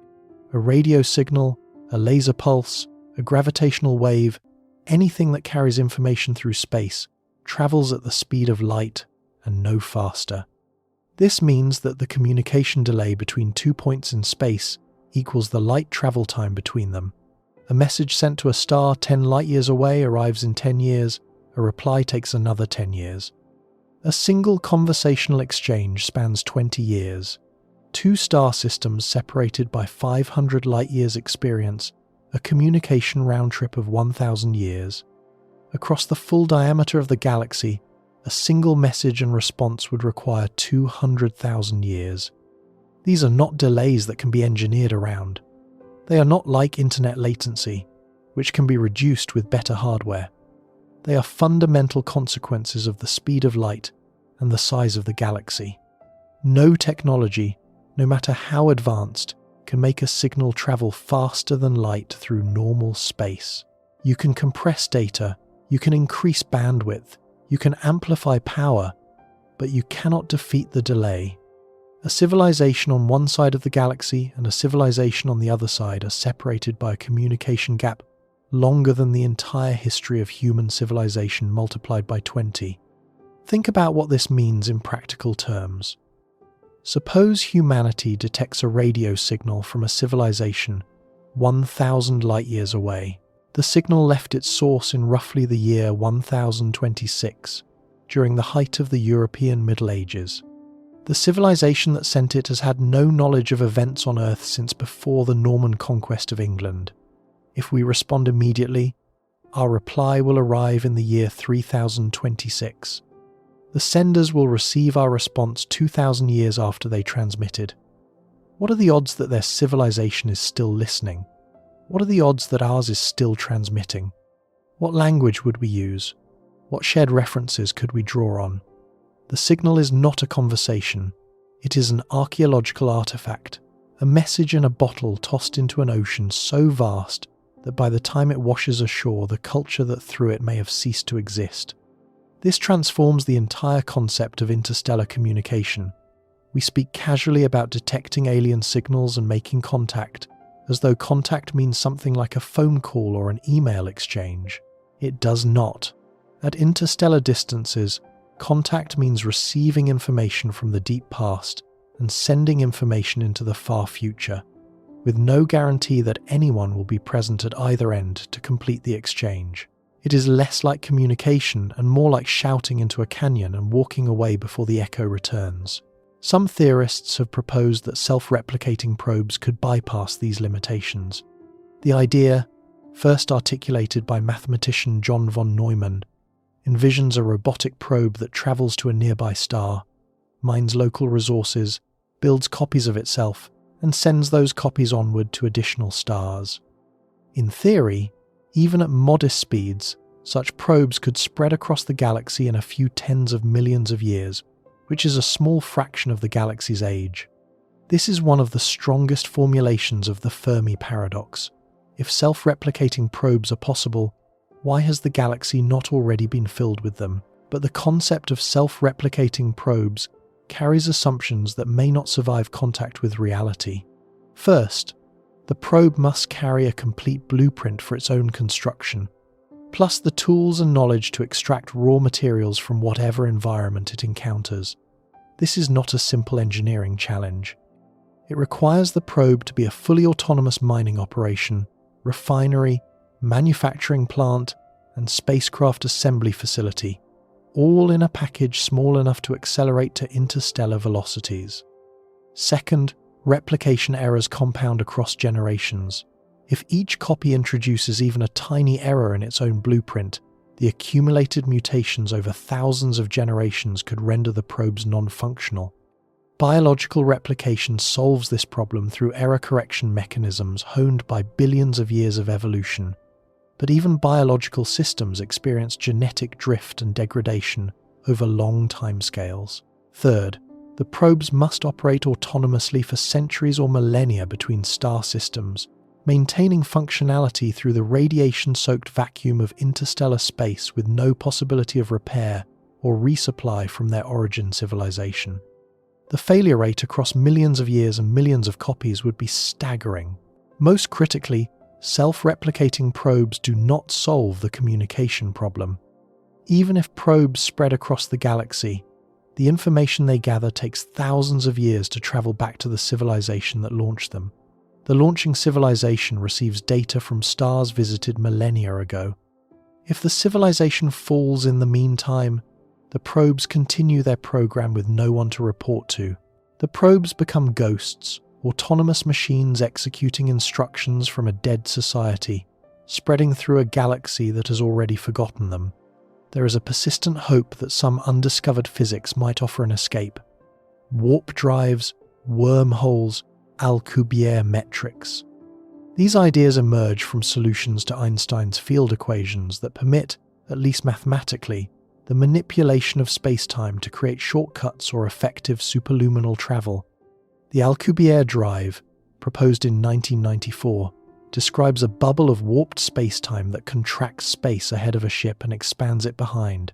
A radio signal, a laser pulse, a gravitational wave, anything that carries information through space, travels at the speed of light and no faster. This means that the communication delay between 2 points in space equals the light travel time between them. A message sent to a star 10 light-years away arrives in 10 years, a reply takes another 10 years. A single conversational exchange spans 20 years. 2 star systems separated by 500 light-years experience a communication round-trip of 1,000 years. Across the full diameter of the galaxy, a single message and response would require 200,000 years. These are not delays that can be engineered around. They are not like internet latency, which can be reduced with better hardware. They are fundamental consequences of the speed of light and the size of the galaxy. No technology, no matter how advanced, can make a signal travel faster than light through normal space. You can compress data, you can increase bandwidth, you can amplify power, but you cannot defeat the delay. A civilization on one side of the galaxy and a civilization on the other side are separated by a communication gap longer than the entire history of human civilization multiplied by 20. Think about what this means in practical terms. Suppose humanity detects a radio signal from a civilization 1,000 light-years away. The signal left its source in roughly the year 1026, during the height of the European Middle Ages. The civilization that sent it has had no knowledge of events on Earth since before the Norman conquest of England. If we respond immediately, our reply will arrive in the year 3026. The senders will receive our response 2,000 years after they transmitted. What are the odds that their civilization is still listening? What are the odds that ours is still transmitting? What language would we use? What shared references could we draw on? The signal is not a conversation. It is an archaeological artifact, a message in a bottle tossed into an ocean so vast that by the time it washes ashore, the culture that threw it may have ceased to exist. This transforms the entire concept of interstellar communication. We speak casually about detecting alien signals and making contact, as though contact means something like a phone call or an email exchange. It does not. At interstellar distances, contact means receiving information from the deep past and sending information into the far future, with no guarantee that anyone will be present at either end to complete the exchange. It is less like communication and more like shouting into a canyon and walking away before the echo returns. Some theorists have proposed that self-replicating probes could bypass these limitations. The idea, first articulated by mathematician John von Neumann, envisions a robotic probe that travels to a nearby star, mines local resources, builds copies of itself, and sends those copies onward to additional stars. In theory, even at modest speeds, such probes could spread across the galaxy in a few tens of millions of years, which is a small fraction of the galaxy's age. This is one of the strongest formulations of the Fermi Paradox. If self-replicating probes are possible, Why has the galaxy not already been filled with them? But the concept of self-replicating probes carries assumptions that may not survive contact with reality. First, the probe must carry a complete blueprint for its own construction, plus the tools and knowledge to extract raw materials from whatever environment it encounters. This is not a simple engineering challenge. It requires the probe to be a fully autonomous mining operation, refinery, manufacturing plant, and spacecraft assembly facility, all in a package small enough to accelerate to interstellar velocities. Second, replication errors compound across generations. If each copy introduces even a tiny error in its own blueprint, the accumulated mutations over thousands of generations could render the probes non-functional. Biological replication solves this problem through error correction mechanisms honed by billions of years of evolution. But even biological systems experience genetic drift and degradation over long timescales. Third, the probes must operate autonomously for centuries or millennia between star systems, maintaining functionality through the radiation-soaked vacuum of interstellar space with no possibility of repair or resupply from their origin civilization. The failure rate across millions of years and millions of copies would be staggering. Most critically, self-replicating probes do not solve the communication problem. Even if probes spread across the galaxy, the information they gather takes thousands of years to travel back to the civilization that launched them. The launching civilization receives data from stars visited millennia ago. If the civilization falls in the meantime, the probes continue their program with no one to report to. The probes become ghosts, autonomous machines executing instructions from a dead society, spreading through a galaxy that has already forgotten them. There is a persistent hope that some undiscovered physics might offer an escape. Warp drives, wormholes, Alcubierre metrics. These ideas emerge from solutions to Einstein's field equations that permit, at least mathematically, the manipulation of spacetime to create shortcuts or effective superluminal travel. The Alcubierre drive, proposed in 1994, describes a bubble of warped spacetime that contracts space ahead of a ship and expands it behind,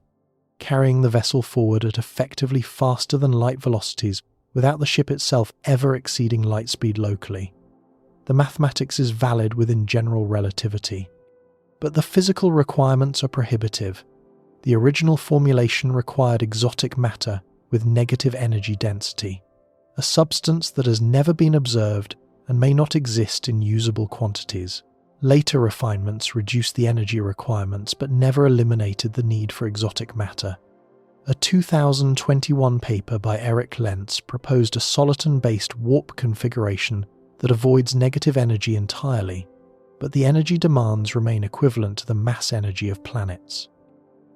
carrying the vessel forward at effectively faster than light velocities without the ship itself ever exceeding light speed locally. The mathematics is valid within general relativity, but the physical requirements are prohibitive. The original formulation required exotic matter with negative energy density, a substance that has never been observed and may not exist in usable quantities. Later refinements reduced the energy requirements but never eliminated the need for exotic matter. A 2021 paper by Eric Lentz proposed a soliton-based warp configuration that avoids negative energy entirely, but the energy demands remain equivalent to the mass energy of planets.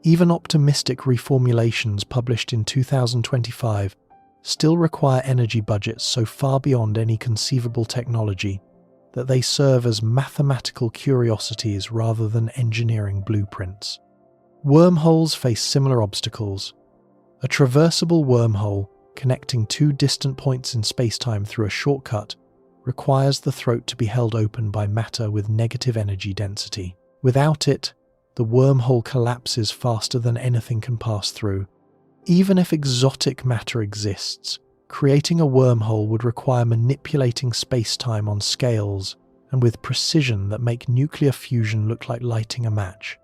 Even optimistic reformulations published in 2025 still require energy budgets so far beyond any conceivable technology that they serve as mathematical curiosities rather than engineering blueprints. Wormholes face similar obstacles. A traversable wormhole connecting two distant points in spacetime through a shortcut requires the throat to be held open by matter with negative energy density. Without it, the wormhole collapses faster than anything can pass through. Even if exotic matter exists, creating a wormhole would require manipulating spacetime on scales and with precision that make nuclear fusion look like lighting a match.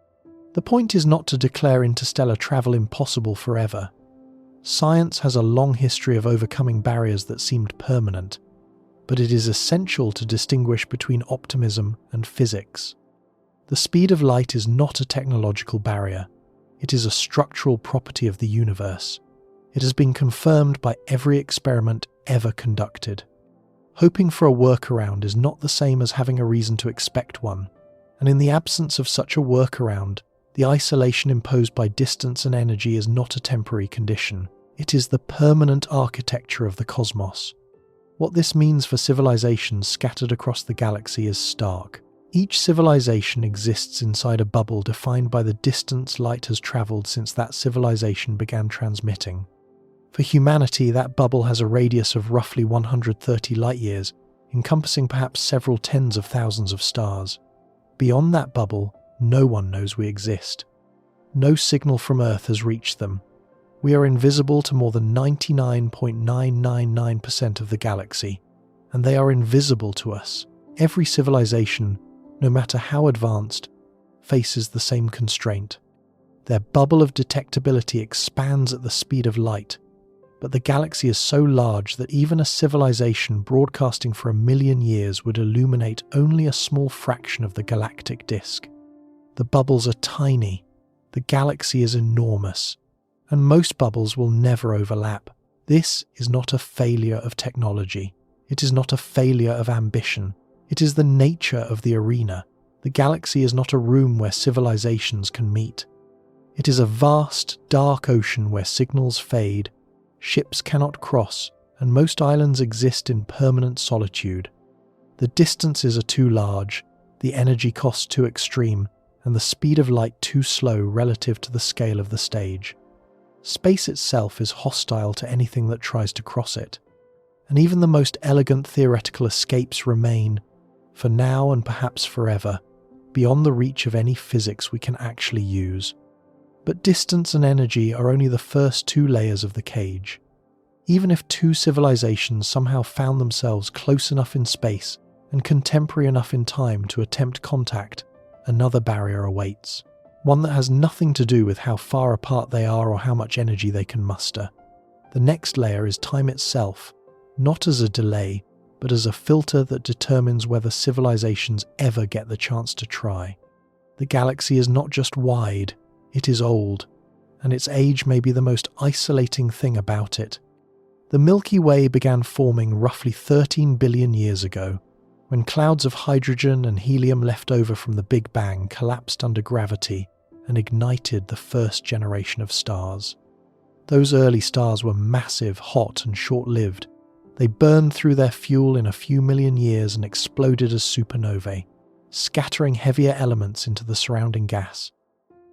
The point is not to declare interstellar travel impossible forever. Science has a long history of overcoming barriers that seemed permanent, but it is essential to distinguish between optimism and physics. The speed of light is not a technological barrier. It is a structural property of the universe. It has been confirmed by every experiment ever conducted. Hoping for a workaround is not the same as having a reason to expect one, and in the absence of such a workaround, the isolation imposed by distance and energy is not a temporary condition. It is the permanent architecture of the cosmos. What this means for civilizations scattered across the galaxy is stark. Each civilization exists inside a bubble defined by the distance light has traveled since that civilization began transmitting. For humanity, that bubble has a radius of roughly 130 light-years, encompassing perhaps several tens of thousands of stars. Beyond that bubble, No one knows we exist. No signal from Earth has reached them. We are invisible to more than 99.999% of the galaxy, and they are invisible to us. Every civilization, no matter how advanced, faces the same constraint. Their bubble of detectability expands at the speed of light, but the galaxy is so large that even a civilization broadcasting for 1,000,000 years would illuminate only a small fraction of the galactic disk. The bubbles are tiny, the galaxy is enormous, and most bubbles will never overlap. This is not a failure of technology. It is not a failure of ambition. It is the nature of the arena. The galaxy is not a room where civilizations can meet. It is a vast, dark ocean where signals fade, ships cannot cross, and most islands exist in permanent solitude. The distances are too large, the energy cost too extreme, and the speed of light too slow relative to the scale of the stage. Space itself is hostile to anything that tries to cross it, and even the most elegant theoretical escapes remain, for now and perhaps forever, beyond the reach of any physics we can actually use. But distance and energy are only the first two layers of the cage. Even if two civilizations somehow found themselves close enough in space and contemporary enough in time to attempt contact, another barrier awaits. One that has nothing to do with how far apart they are or how much energy they can muster. The next layer is time itself, not as a delay, but as a filter that determines whether civilizations ever get the chance to try. The galaxy is not just wide, it is old, and its age may be the most isolating thing about it. The Milky Way began forming roughly 13 billion years ago, when clouds of hydrogen and helium left over from the Big Bang collapsed under gravity and ignited the first generation of stars. Those early stars were massive, hot, and short-lived. They burned through their fuel in a few million years and exploded as supernovae, scattering heavier elements into the surrounding gas.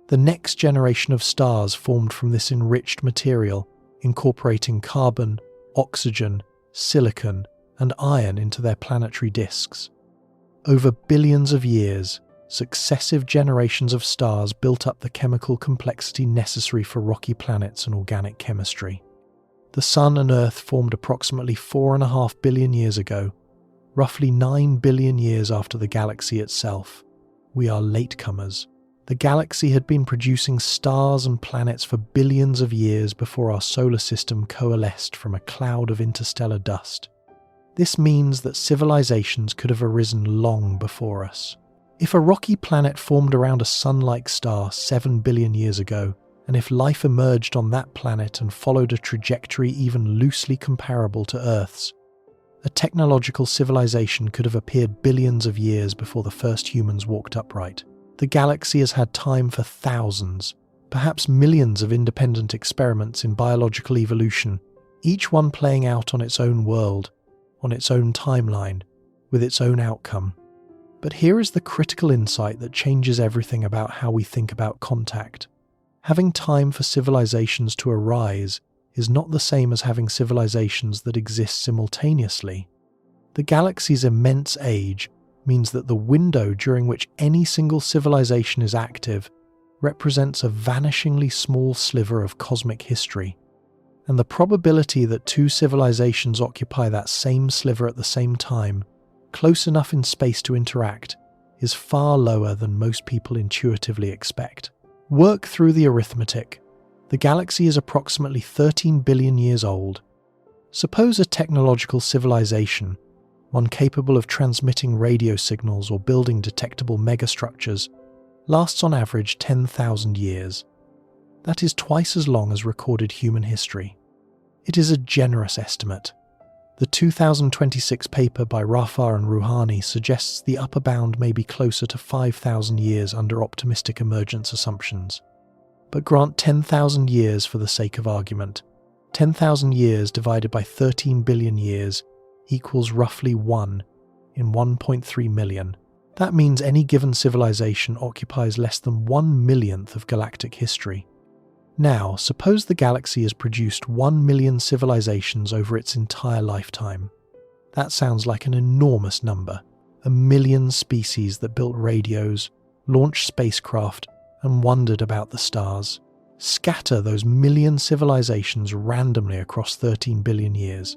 The next generation of stars formed from this enriched material, incorporating carbon, oxygen, silicon, and iron into their planetary disks. Over billions of years, successive generations of stars built up the chemical complexity necessary for rocky planets and organic chemistry. The Sun and Earth formed approximately 4.5 billion years ago, roughly 9 billion years after the galaxy itself. We are latecomers. The galaxy had been producing stars and planets for billions of years before our solar system coalesced from a cloud of interstellar dust. This means that civilizations could have arisen long before us. If a rocky planet formed around a sun-like star 7 billion years ago, and if life emerged on that planet and followed a trajectory even loosely comparable to Earth's, a technological civilization could have appeared billions of years before the first humans walked upright. The galaxy has had time for thousands, perhaps millions of independent experiments in biological evolution, each one playing out on its own world, on its own timeline, with its own outcome. But here is the critical insight that changes everything about how we think about contact. Having time for civilizations to arise is not the same as having civilizations that exist simultaneously. The galaxy's immense age means that the window during which any single civilization is active represents a vanishingly small sliver of cosmic history, and the probability that two civilizations occupy that same sliver at the same time, close enough in space to interact, is far lower than most people intuitively expect. Work through the arithmetic. The galaxy is approximately 13 billion years old. Suppose a technological civilization, one capable of transmitting radio signals or building detectable megastructures, lasts on average 10,000 years. That is twice as long as recorded human history. It is a generous estimate. The 2026 paper by Rafar and Rouhani suggests the upper bound may be closer to 5,000 years under optimistic emergence assumptions. But grant 10,000 years for the sake of argument. 10,000 years divided by 13 billion years equals roughly 1 in 1.3 million. That means any given civilization occupies less than 1/1,000,000th of galactic history. Now, suppose the galaxy has produced 1 million civilizations over its entire lifetime. That sounds like an enormous number. 1 million species that built radios, launch spacecraft, and wondered about the stars. Scatter those million civilizations randomly across 13 billion years.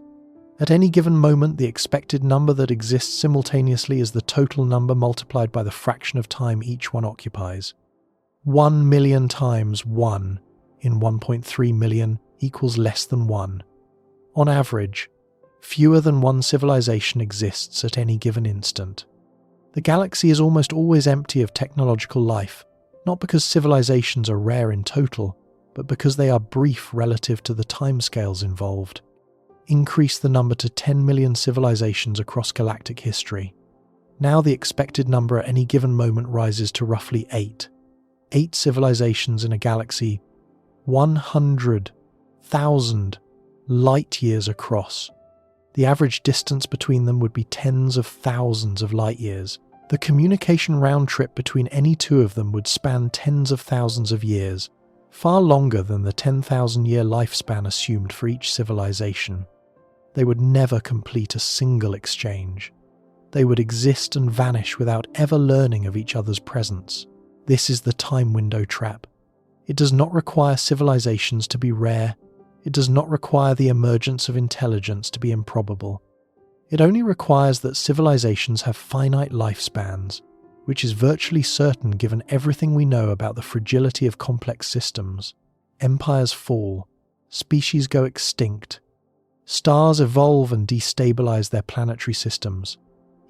At any given moment, the expected number that exists simultaneously is the total number multiplied by the fraction of time each one occupies. 1 million times 1 in 1.3 million equals less than 1. On average, fewer than one civilization exists at any given instant. The galaxy is almost always empty of technological life, not because civilizations are rare in total, but because they are brief relative to the timescales involved. Increase the number to 10 million civilizations across galactic history. Now the expected number at any given moment rises to roughly 8. 8 civilizations in a galaxy 100,000 light years across. The average distance between them would be tens of thousands of light years. The communication round trip between any two of them would span tens of thousands of years, far longer than the 10,000-year lifespan assumed for each civilization. They would never complete a single exchange. They would exist and vanish without ever learning of each other's presence. This is the time window trap. It does not require civilizations to be rare. It does not require the emergence of intelligence to be improbable. It only requires that civilizations have finite lifespans, which is virtually certain given everything we know about the fragility of complex systems. Empires fall, species go extinct, stars evolve and destabilize their planetary systems.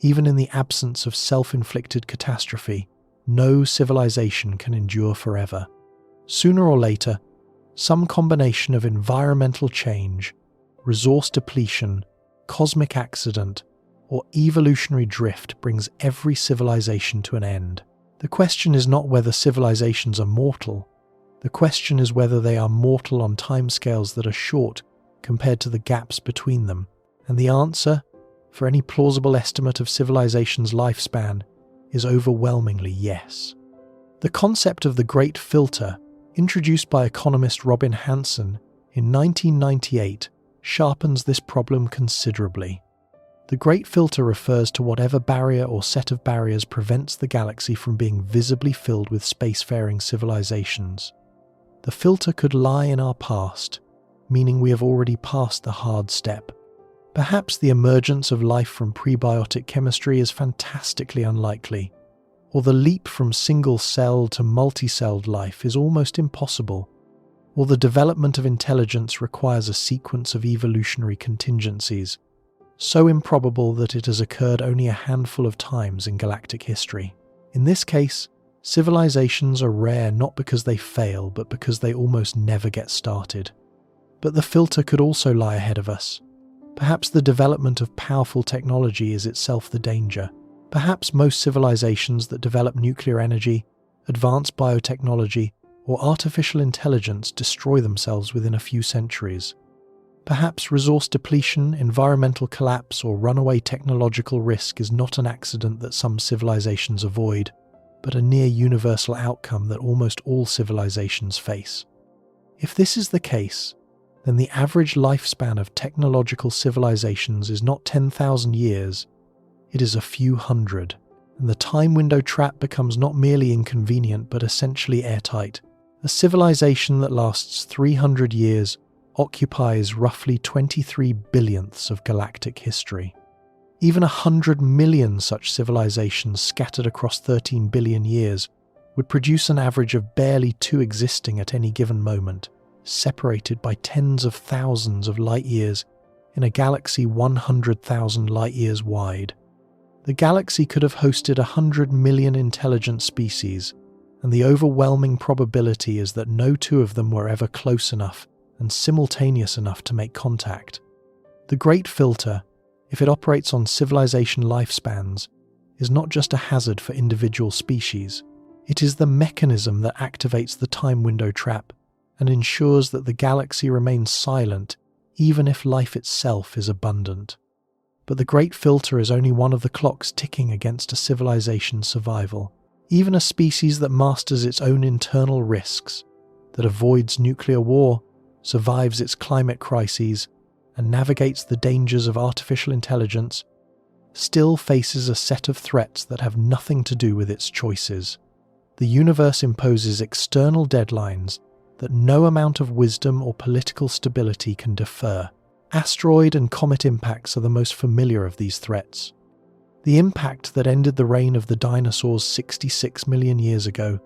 Even in the absence of self-inflicted catastrophe, no civilization can endure forever. Sooner or later, some combination of environmental change, resource depletion, cosmic accident, or evolutionary drift brings every civilization to an end. The question is not whether civilizations are mortal. The question is whether they are mortal on timescales that are short compared to the gaps between them. And the answer, for any plausible estimate of civilization's lifespan, is overwhelmingly yes. The concept of the Great Filter, introduced by economist Robin Hanson in 1998, sharpens this problem considerably. The Great Filter refers to whatever barrier or set of barriers prevents the galaxy from being visibly filled with spacefaring civilizations. The filter could lie in our past, meaning we have already passed the hard step. Perhaps the emergence of life from prebiotic chemistry is fantastically unlikely, or the leap from single-celled to multi-celled life is almost impossible, or the development of intelligence requires a sequence of evolutionary contingencies, so improbable that it has occurred only a handful of times in galactic history. In this case, civilizations are rare not because they fail, but because they almost never get started. But the filter could also lie ahead of us. Perhaps the development of powerful technology is itself the danger. Perhaps most civilizations that develop nuclear energy, advanced biotechnology, or artificial intelligence destroy themselves within a few centuries. Perhaps resource depletion, environmental collapse, or runaway technological risk is not an accident that some civilizations avoid, but a near-universal outcome that almost all civilizations face. If this is the case, then the average lifespan of technological civilizations is not 10,000 years, it is a few hundred, and the time window trap becomes not merely inconvenient but essentially airtight. A civilization that lasts 300 years occupies roughly 23 billionths of galactic history. Even 100 million such civilizations scattered across 13 billion years would produce an average of barely 2 existing at any given moment, separated by tens of thousands of light years in a galaxy 100,000 light years wide. The galaxy could have hosted 100 million intelligent species, and the overwhelming probability is that no two of them were ever close enough and simultaneous enough to make contact. The Great Filter, if it operates on civilization lifespans, is not just a hazard for individual species. It is the mechanism that activates the time window trap and ensures that the galaxy remains silent even if life itself is abundant. But the Great Filter is only one of the clocks ticking against a civilization's survival. Even a species that masters its own internal risks, that avoids nuclear war, survives its climate crises, and navigates the dangers of artificial intelligence, still faces a set of threats that have nothing to do with its choices. The universe imposes external deadlines that no amount of wisdom or political stability can defer. Asteroid and comet impacts are the most familiar of these threats. The impact that ended the reign of the dinosaurs 66 million years ago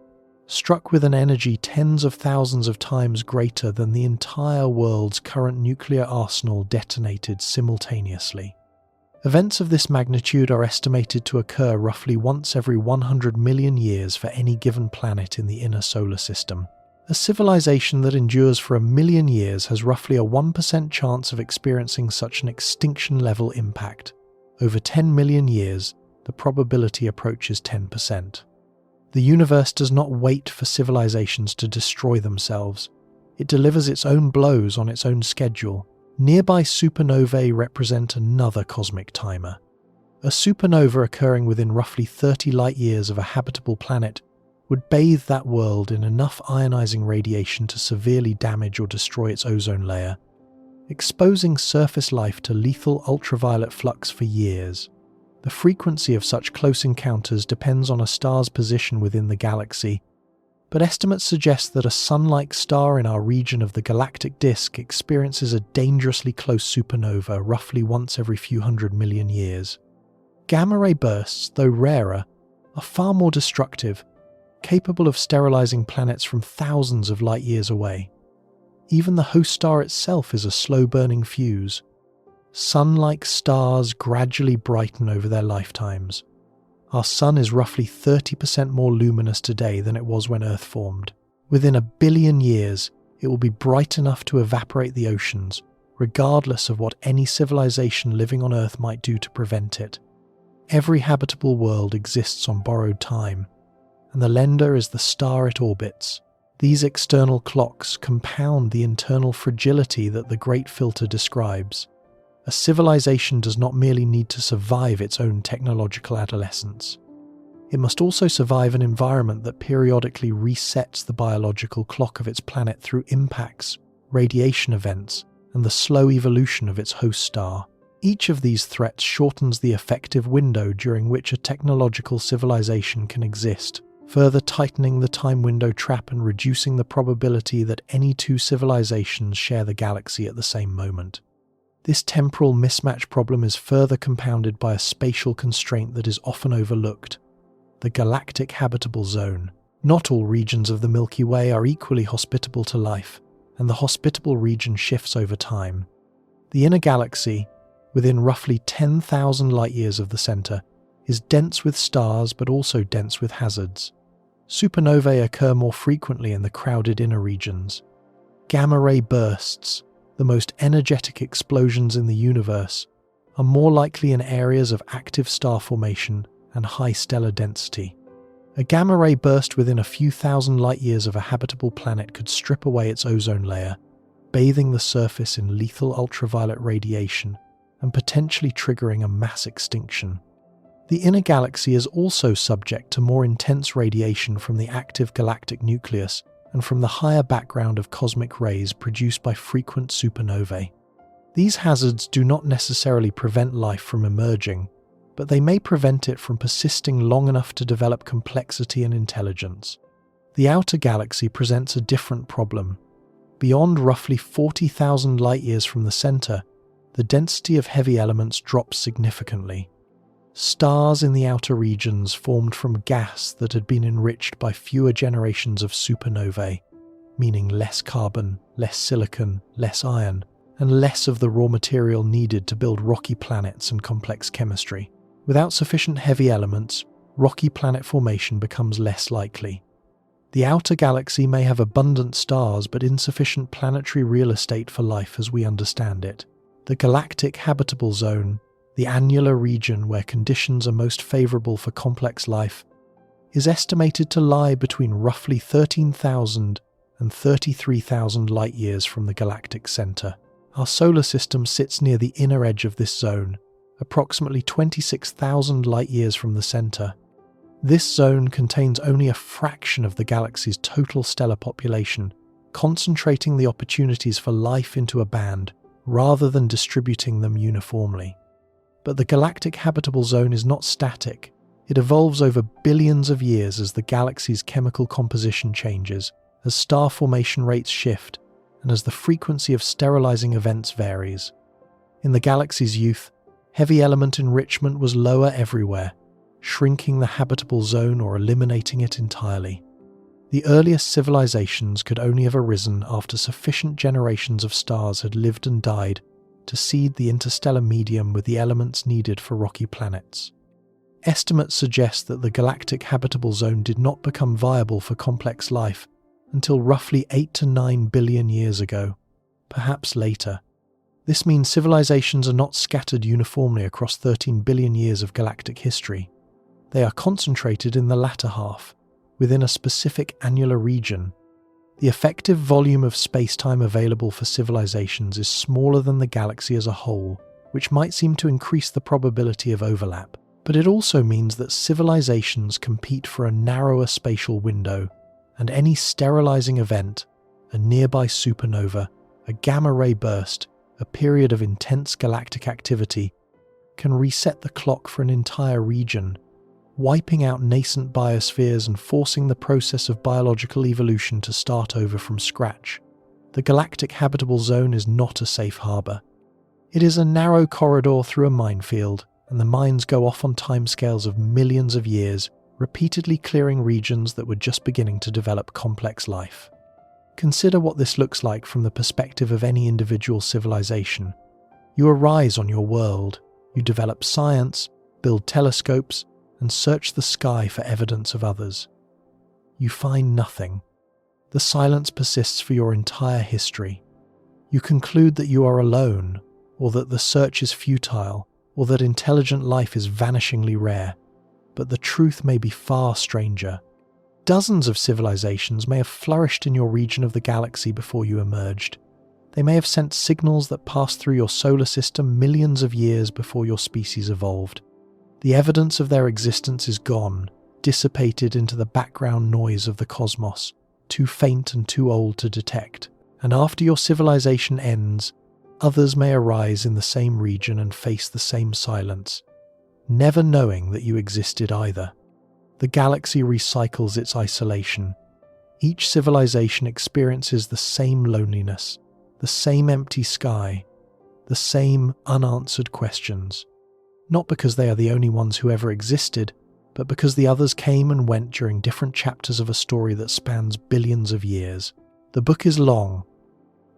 struck with an energy tens of thousands of times greater than the entire world's current nuclear arsenal detonated simultaneously. Events of this magnitude are estimated to occur roughly once every 100 million years for any given planet in the inner solar system. A civilization that endures for 1 million years has roughly a 1% chance of experiencing such an extinction-level impact. Over 10 million years, the probability approaches 10%. The universe does not wait for civilizations to destroy themselves. It delivers its own blows on its own schedule. Nearby supernovae represent another cosmic timer. A supernova occurring within roughly 30 light-years of a habitable planet would bathe that world in enough ionizing radiation to severely damage or destroy its ozone layer, exposing surface life to lethal ultraviolet flux for years. The frequency of such close encounters depends on a star's position within the galaxy, but estimates suggest that a sun-like star in our region of the galactic disk experiences a dangerously close supernova roughly once every few hundred million years. Gamma-ray bursts, though rarer, are far more destructive, capable of sterilizing planets from thousands of light-years away. Even the host star itself is a slow-burning fuse. Sun-like stars gradually brighten over their lifetimes. Our Sun is roughly 30% more luminous today than it was when Earth formed. Within 1 billion years, it will be bright enough to evaporate the oceans, regardless of what any civilization living on Earth might do to prevent it. Every habitable world exists on borrowed time, and the lender is the star it orbits. These external clocks compound the internal fragility that the Great Filter describes. A civilization does not merely need to survive its own technological adolescence. It must also survive an environment that periodically resets the biological clock of its planet through impacts, radiation events, and the slow evolution of its host star. Each of these threats shortens the effective window during which a technological civilization can exist, further tightening the time window trap and reducing the probability that any two civilizations share the galaxy at the same moment. This temporal mismatch problem is further compounded by a spatial constraint that is often overlooked: the galactic habitable zone. Not all regions of the Milky Way are equally hospitable to life, and the hospitable region shifts over time. The inner galaxy, within roughly 10,000 light-years of the center, is dense with stars but also dense with hazards. Supernovae occur more frequently in the crowded inner regions. Gamma-ray bursts, the most energetic explosions in the universe, are more likely in areas of active star formation and high stellar density. A gamma-ray burst within a few thousand light-years of a habitable planet could strip away its ozone layer, bathing the surface in lethal ultraviolet radiation and potentially triggering a mass extinction. The inner galaxy is also subject to more intense radiation from the active galactic nucleus and from the higher background of cosmic rays produced by frequent supernovae. These hazards do not necessarily prevent life from emerging, but they may prevent it from persisting long enough to develop complexity and intelligence. The outer galaxy presents a different problem. Beyond roughly 40,000 light-years from the center, the density of heavy elements drops significantly. Stars in the outer regions formed from gas that had been enriched by fewer generations of supernovae, meaning less carbon, less silicon, less iron, and less of the raw material needed to build rocky planets and complex chemistry. Without sufficient heavy elements, rocky planet formation becomes less likely. The outer galaxy may have abundant stars but insufficient planetary real estate for life as we understand it. The galactic habitable zone, the annular region where conditions are most favorable for complex life, is estimated to lie between roughly 13,000 and 33,000 light-years from the galactic center. Our solar system sits near the inner edge of this zone, approximately 26,000 light-years from the center. This zone contains only a fraction of the galaxy's total stellar population, concentrating the opportunities for life into a band rather than distributing them uniformly. But the galactic habitable zone is not static. It evolves over billions of years as the galaxy's chemical composition changes, as star formation rates shift, and as the frequency of sterilizing events varies. In the galaxy's youth, heavy element enrichment was lower everywhere, shrinking the habitable zone or eliminating it entirely. The earliest civilizations could only have arisen after sufficient generations of stars had lived and died to seed the interstellar medium with the elements needed for rocky planets. Estimates suggest that the galactic habitable zone did not become viable for complex life until roughly 8 to 9 billion years ago, perhaps later. This means civilizations are not scattered uniformly across 13 billion years of galactic history. They are concentrated in the latter half, within a specific annular region. The effective volume of space-time available for civilizations is smaller than the galaxy as a whole, which might seem to increase the probability of overlap. But it also means that civilizations compete for a narrower spatial window, and any sterilizing event, a nearby supernova, a gamma-ray burst, a period of intense galactic activity, can reset the clock for an entire region, wiping out nascent biospheres and forcing the process of biological evolution to start over from scratch. The galactic habitable zone is not a safe harbor. It is a narrow corridor through a minefield, and the mines go off on timescales of millions of years, repeatedly clearing regions that were just beginning to develop complex life. Consider what this looks like from the perspective of any individual civilization. You arise on your world, you develop science, build telescopes, and search the sky for evidence of others. You find nothing. The silence persists for your entire history. You conclude that you are alone, or that the search is futile, or that intelligent life is vanishingly rare. But the truth may be far stranger. Dozens of civilizations may have flourished in your region of the galaxy before you emerged. They may have sent signals that passed through your solar system millions of years before your species evolved. The evidence of their existence is gone, dissipated into the background noise of the cosmos, too faint and too old to detect. And after your civilization ends, others may arise in the same region and face the same silence, never knowing that you existed either. The galaxy recycles its isolation. Each civilization experiences the same loneliness, the same empty sky, the same unanswered questions. Not because they are the only ones who ever existed, but because the others came and went during different chapters of a story that spans billions of years. The book is long.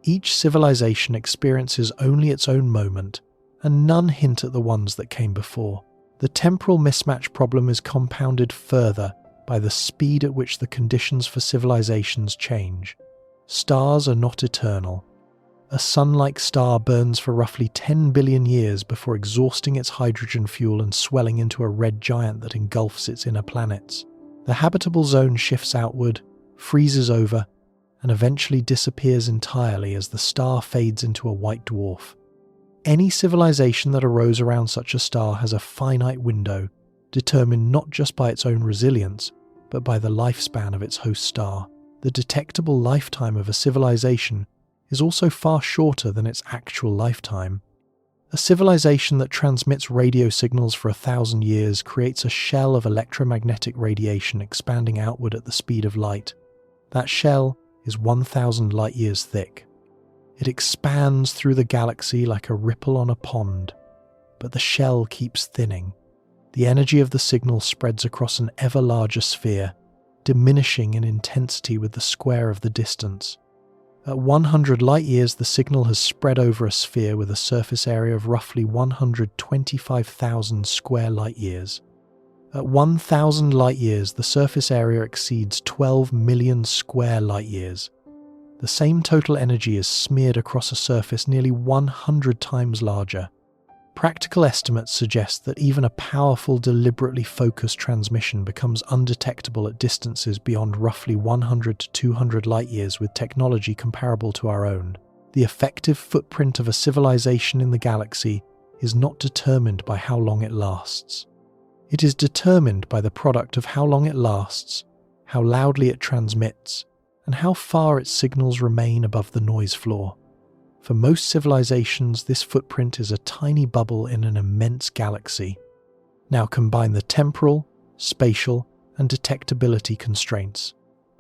Each civilization experiences only its own moment, and none hint at the ones that came before. The temporal mismatch problem is compounded further by the speed at which the conditions for civilizations change. Stars are not eternal. A sun-like star burns for roughly 10 billion years before exhausting its hydrogen fuel and swelling into a red giant that engulfs its inner planets. The habitable zone shifts outward, freezes over, and eventually disappears entirely as the star fades into a white dwarf. Any civilization that arose around such a star has a finite window, determined not just by its own resilience, but by the lifespan of its host star. The detectable lifetime of a civilization is also far shorter than its actual lifetime. A civilization that transmits radio signals for 1,000 years creates a shell of electromagnetic radiation expanding outward at the speed of light. That shell is 1,000 light-years thick. It expands through the galaxy like a ripple on a pond, but the shell keeps thinning. The energy of the signal spreads across an ever larger sphere, diminishing in intensity with the square of the distance. At 100 light-years, the signal has spread over a sphere with a surface area of roughly 125,000 square light-years. At 1,000 light-years, the surface area exceeds 12 million square light-years. The same total energy is smeared across a surface nearly 100 times larger. Practical estimates suggest that even a powerful, deliberately focused transmission becomes undetectable at distances beyond roughly 100 to 200 light-years with technology comparable to our own. The effective footprint of a civilization in the galaxy is not determined by how long it lasts. It is determined by the product of how long it lasts, how loudly it transmits, and how far its signals remain above the noise floor. For most civilizations, this footprint is a tiny bubble in an immense galaxy. Now combine the temporal, spatial, and detectability constraints.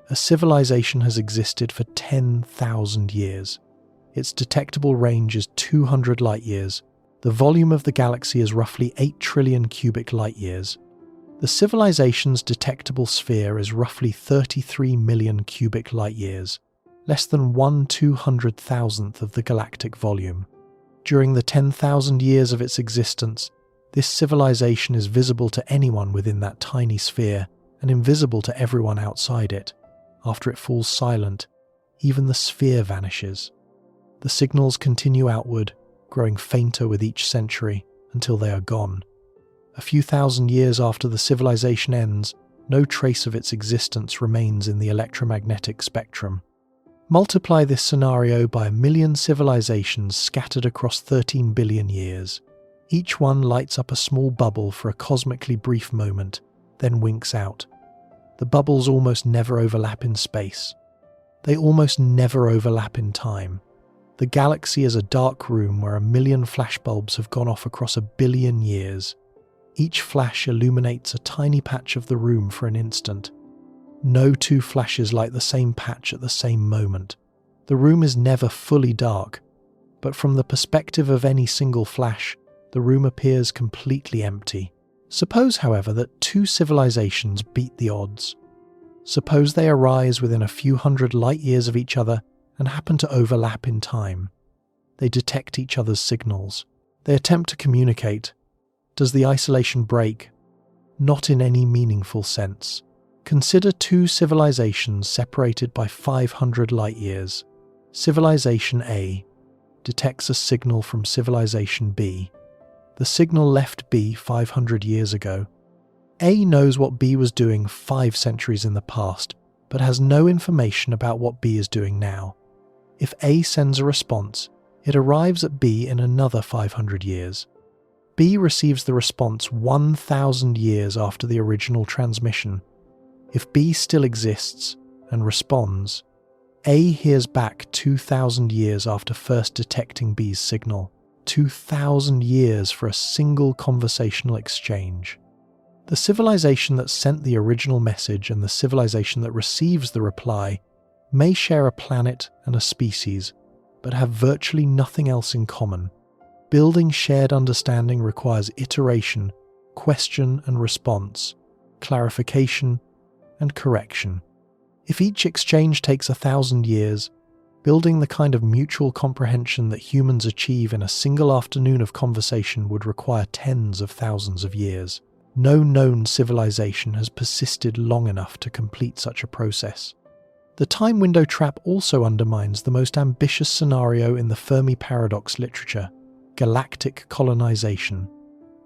A civilization has existed for 10,000 years. Its detectable range is 200 light-years. The volume of the galaxy is roughly 8 trillion cubic light-years. The civilization's detectable sphere is roughly 33 million cubic light-years, less than 1/200,000th of the galactic volume. During the 10,000 years of its existence, this civilization is visible to anyone within that tiny sphere and invisible to everyone outside it. After it falls silent, even the sphere vanishes. The signals continue outward, growing fainter with each century until they are gone. A few thousand years after the civilization ends, no trace of its existence remains in the electromagnetic spectrum. Multiply this scenario by 1 million civilizations scattered across 13 billion years. Each one lights up a small bubble for a cosmically brief moment, then winks out. The bubbles almost never overlap in space. They almost never overlap in time. The galaxy is a dark room where 1 million flashbulbs have gone off across 1 billion years. Each flash illuminates a tiny patch of the room for an instant. No two flashes light the same patch at the same moment. The room is never fully dark, but from the perspective of any single flash, the room appears completely empty. Suppose, however, that two civilizations beat the odds. Suppose they arise within a few hundred light-years of each other and happen to overlap in time. They detect each other's signals. They attempt to communicate. Does the isolation break? Not in any meaningful sense. Consider two civilizations separated by 500 light-years. Civilization A detects a signal from Civilization B. The signal left B 500 years ago. A knows what B was doing 5 centuries in the past, but has no information about what B is doing now. If A sends a response, it arrives at B in another 500 years. B receives the response 1,000 years after the original transmission. If B still exists and responds, A hears back 2,000 years after first detecting B's signal. 2,000 years for a single conversational exchange. The civilization that sent the original message and the civilization that receives the reply may share a planet and a species, but have virtually nothing else in common. Building shared understanding requires iteration, question and response, clarification and correction. If each exchange takes 1,000 years, building the kind of mutual comprehension that humans achieve in a single afternoon of conversation would require tens of thousands of years. No known civilization has persisted long enough to complete such a process. The time window trap also undermines the most ambitious scenario in the Fermi Paradox literature: galactic colonization.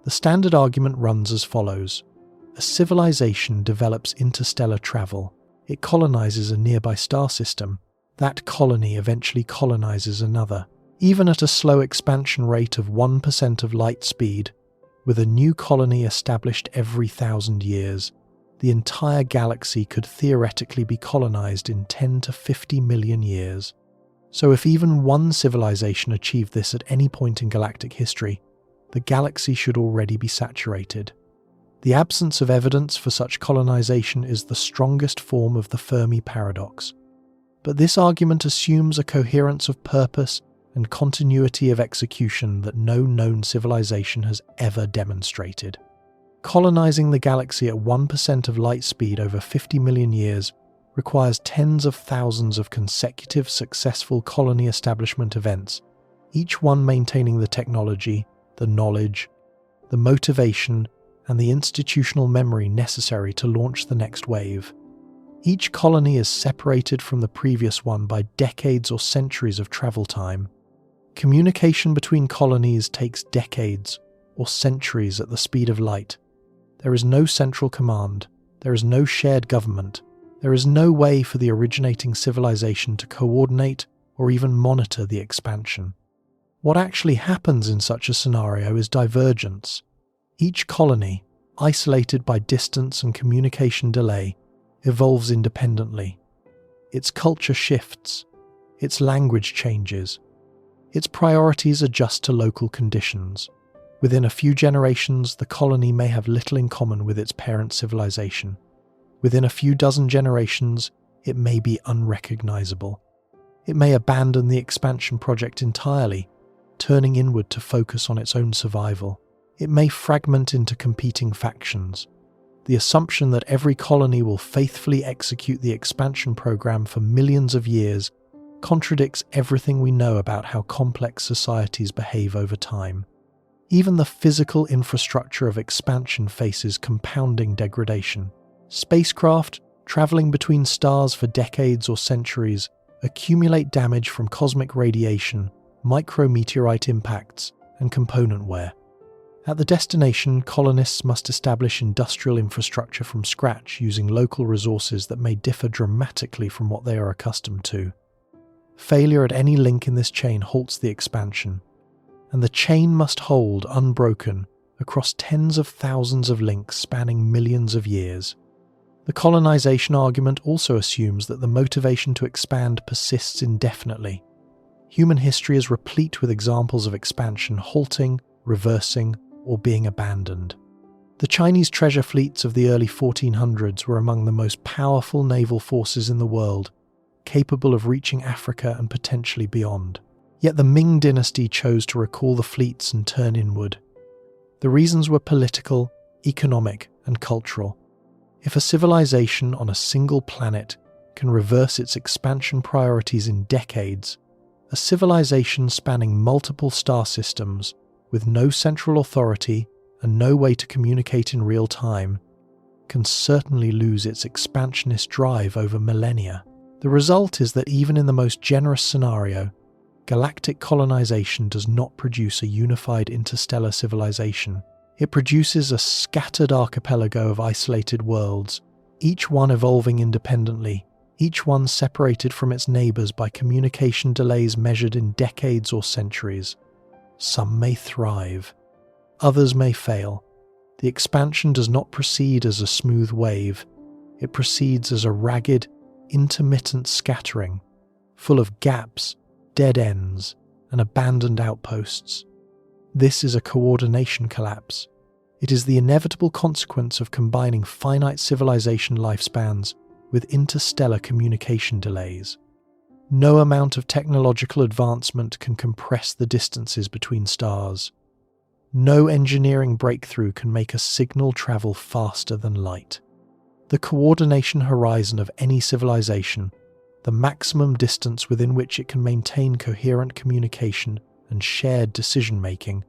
The standard argument runs as follows. A civilization develops interstellar travel. It colonizes a nearby star system. That colony eventually colonizes another. Even at a slow expansion rate of 1% of light speed, with a new colony established every 1,000 years, the entire galaxy could theoretically be colonized in 10 to 50 million years. So if even one civilization achieved this at any point in galactic history, the galaxy should already be saturated. The absence of evidence for such colonization is the strongest form of the Fermi Paradox. But this argument assumes a coherence of purpose and continuity of execution that no known civilization has ever demonstrated. Colonizing the galaxy at 1% of light speed over 50 million years requires tens of thousands of consecutive successful colony establishment events, each one maintaining the technology, the knowledge, the motivation, and the institutional memory necessary to launch the next wave. Each colony is separated from the previous one by decades or centuries of travel time. Communication between colonies takes decades or centuries at the speed of light. There is no central command. There is no shared government. There is no way for the originating civilization to coordinate or even monitor the expansion. What actually happens in such a scenario is divergence. Each colony, isolated by distance and communication delay, evolves independently. Its culture shifts. Its language changes. Its priorities adjust to local conditions. Within a few generations, the colony may have little in common with its parent civilization. Within a few dozen generations, it may be unrecognizable. It may abandon the expansion project entirely, turning inward to focus on its own survival. It may fragment into competing factions. The assumption that every colony will faithfully execute the expansion program for millions of years contradicts everything we know about how complex societies behave over time. Even the physical infrastructure of expansion faces compounding degradation. Spacecraft, traveling between stars for decades or centuries, accumulate damage from cosmic radiation, micrometeorite impacts, and component wear. At the destination, colonists must establish industrial infrastructure from scratch using local resources that may differ dramatically from what they are accustomed to. Failure at any link in this chain halts the expansion, and the chain must hold unbroken across tens of thousands of links spanning millions of years. The colonization argument also assumes that the motivation to expand persists indefinitely. Human history is replete with examples of expansion halting, reversing, or being abandoned. The Chinese treasure fleets of the early 1400s were among the most powerful naval forces in the world, capable of reaching Africa and potentially beyond. Yet the Ming dynasty chose to recall the fleets and turn inward. The reasons were political, economic, and cultural. If a civilization on a single planet can reverse its expansion priorities in decades, a civilization spanning multiple star systems with no central authority and no way to communicate in real time can certainly lose its expansionist drive over millennia. The result is that even in the most generous scenario, galactic colonization does not produce a unified interstellar civilization. It produces a scattered archipelago of isolated worlds, each one evolving independently, each one separated from its neighbors by communication delays measured in decades or centuries. Some may thrive, others may fail. The expansion does not proceed as a smooth wave. It proceeds as a ragged, intermittent scattering, full of gaps, dead ends, and abandoned outposts. This is a coordination collapse. It is the inevitable consequence of combining finite civilization lifespans with interstellar communication delays. No amount of technological advancement can compress the distances between stars. No engineering breakthrough can make a signal travel faster than light. The coordination horizon of any civilization, the maximum distance within which it can maintain coherent communication and shared decision-making,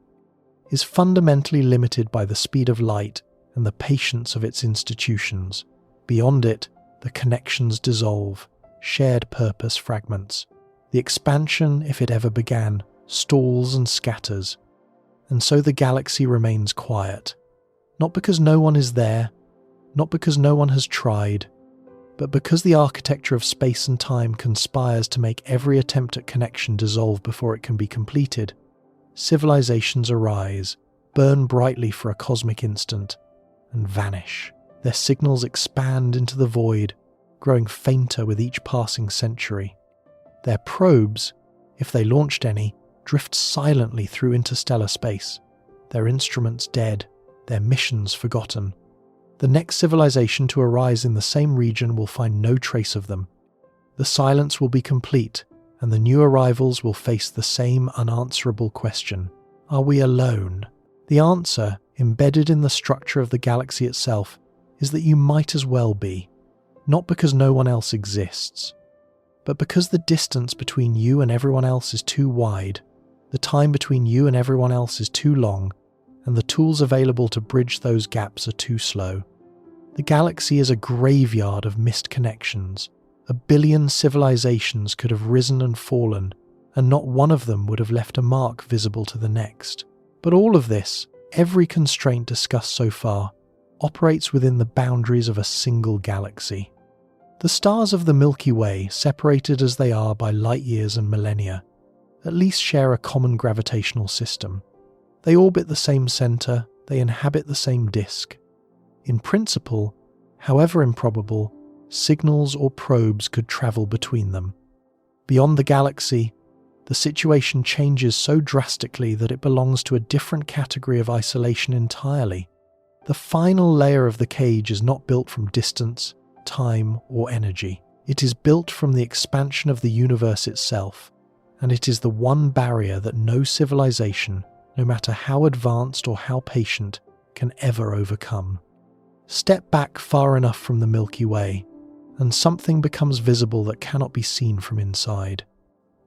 is fundamentally limited by the speed of light and the patience of its institutions. Beyond it, the connections dissolve, shared purpose fragments. The expansion, if it ever began, stalls and scatters, and so the galaxy remains quiet. Not because no one is there, not because no one has tried, but because the architecture of space and time conspires to make every attempt at connection dissolve before it can be completed. Civilizations arise, burn brightly for a cosmic instant, and vanish. Their signals expand into the void, growing fainter with each passing century. Their probes, if they launched any, drift silently through interstellar space, their instruments dead, their missions forgotten. The next civilization to arise in the same region will find no trace of them. The silence will be complete, and the new arrivals will face the same unanswerable question. Are we alone? The answer, embedded in the structure of the galaxy itself, is that you might as well be. Not because no one else exists, but because the distance between you and everyone else is too wide, the time between you and everyone else is too long, and the tools available to bridge those gaps are too slow. The galaxy is a graveyard of missed connections. 1 billion civilizations could have risen and fallen, and not one of them would have left a mark visible to the next. But all of this, every constraint discussed so far, operates within the boundaries of a single galaxy. The stars of the Milky Way, separated as they are by light years and millennia, at least share a common gravitational system. They orbit the same center, they inhabit the same disk. In principle, however improbable, signals or probes could travel between them. Beyond the galaxy, the situation changes so drastically that it belongs to a different category of isolation entirely. The final layer of the cage is not built from distance, time, or energy. It is built from the expansion of the universe itself, and it is the one barrier that no civilization, no matter how advanced or how patient, can ever overcome. Step back far enough from the Milky Way, and something becomes visible that cannot be seen from inside.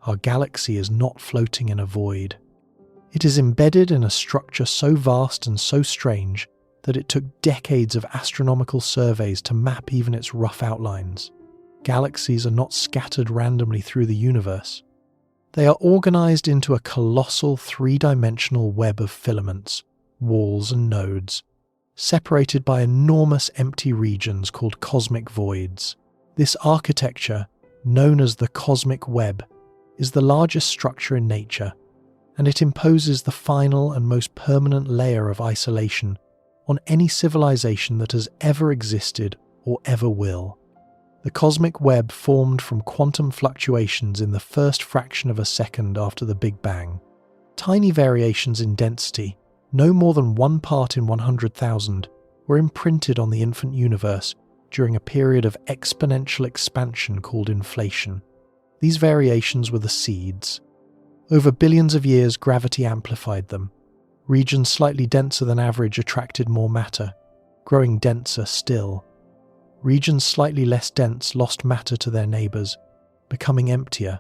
Our galaxy is not floating in a void. It is embedded in a structure so vast and so strange that it took decades of astronomical surveys to map even its rough outlines. Galaxies are not scattered randomly through the universe. They are organized into a colossal three-dimensional web of filaments, walls and nodes, separated by enormous empty regions called cosmic voids. This architecture, known as the cosmic web, is the largest structure in nature, and it imposes the final and most permanent layer of isolation on any civilization that has ever existed or ever will. The cosmic web formed from quantum fluctuations in the first fraction of a second after the Big Bang. Tiny variations in density, no more than 1 part in 100,000, were imprinted on the infant universe during a period of exponential expansion called inflation. These variations were the seeds. Over billions of years, gravity amplified them. Regions slightly denser than average attracted more matter, growing denser still. Regions slightly less dense lost matter to their neighbours, becoming emptier.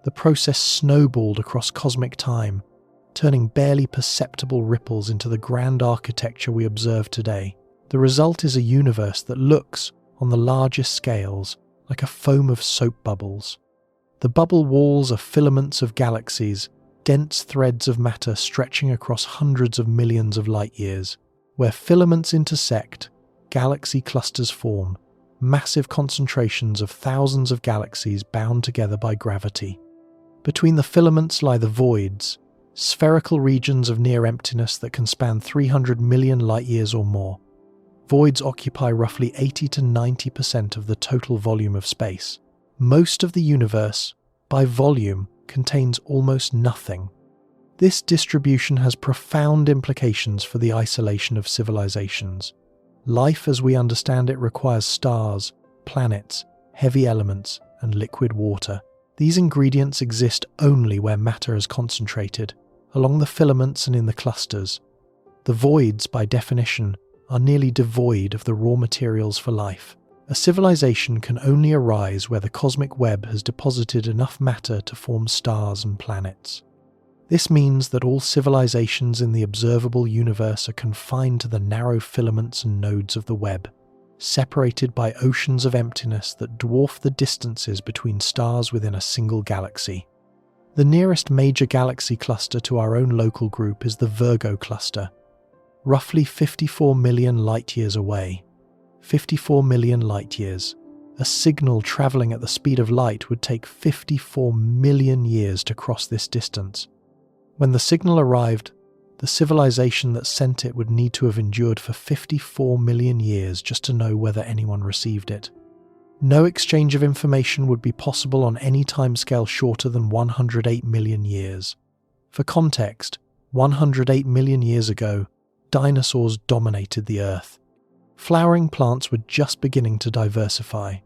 The process snowballed across cosmic time, turning barely perceptible ripples into the grand architecture we observe today. The result is a universe that looks, on the largest scales, like a foam of soap bubbles. The bubble walls are filaments of galaxies, dense threads of matter stretching across hundreds of millions of light years. Where filaments intersect, galaxy clusters form, massive concentrations of thousands of galaxies bound together by gravity. Between the filaments lie the voids, spherical regions of near emptiness that can span 300 million light-years or more. Voids occupy roughly 80 to 90% of the total volume of space. Most of the universe, by volume, contains almost nothing. This distribution has profound implications for the isolation of civilizations. Life as we understand it requires stars, planets, heavy elements, and liquid water. These ingredients exist only where matter is concentrated, along the filaments and in the clusters. The voids, by definition, are nearly devoid of the raw materials for life. A civilization can only arise where the cosmic web has deposited enough matter to form stars and planets. This means that all civilizations in the observable universe are confined to the narrow filaments and nodes of the web, separated by oceans of emptiness that dwarf the distances between stars within a single galaxy. The nearest major galaxy cluster to our own local group is the Virgo cluster, roughly 54 million light-years away. 54 million light-years. A signal travelling at the speed of light would take 54 million years to cross this distance. When the signal arrived, the civilization that sent it would need to have endured for 54 million years just to know whether anyone received it. No exchange of information would be possible on any timescale shorter than 108 million years. For context, 108 million years ago, dinosaurs dominated the Earth. Flowering plants were just beginning to diversify.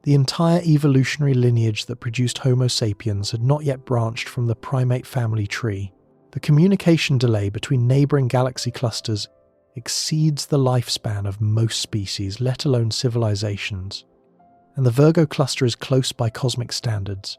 The entire evolutionary lineage that produced Homo sapiens had not yet branched from the primate family tree. The communication delay between neighbouring galaxy clusters exceeds the lifespan of most species, let alone civilizations. And the Virgo cluster is close by cosmic standards.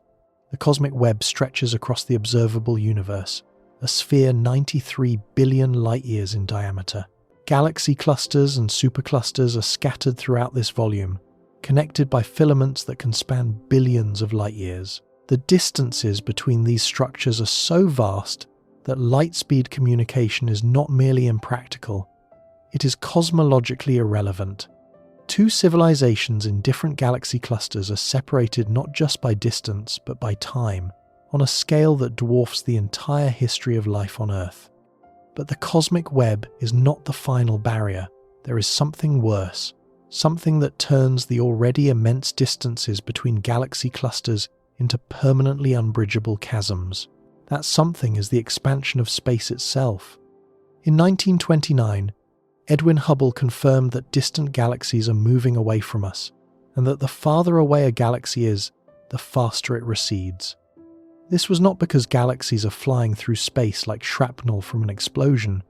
The cosmic web stretches across the observable universe, a sphere 93 billion light-years in diameter. Galaxy clusters and superclusters are scattered throughout this volume, connected by filaments that can span billions of light-years. The distances between these structures are so vast that light-speed communication is not merely impractical, it is cosmologically irrelevant. Two civilizations in different galaxy clusters are separated not just by distance but by time, on a scale that dwarfs the entire history of life on Earth. But the cosmic web is not the final barrier. There is something worse, something that turns the already immense distances between galaxy clusters into permanently unbridgeable chasms. That something is the expansion of space itself. In 1929, Edwin Hubble confirmed that distant galaxies are moving away from us, and that the farther away a galaxy is, the faster it recedes. This was not because galaxies are flying through space like shrapnel from an explosion.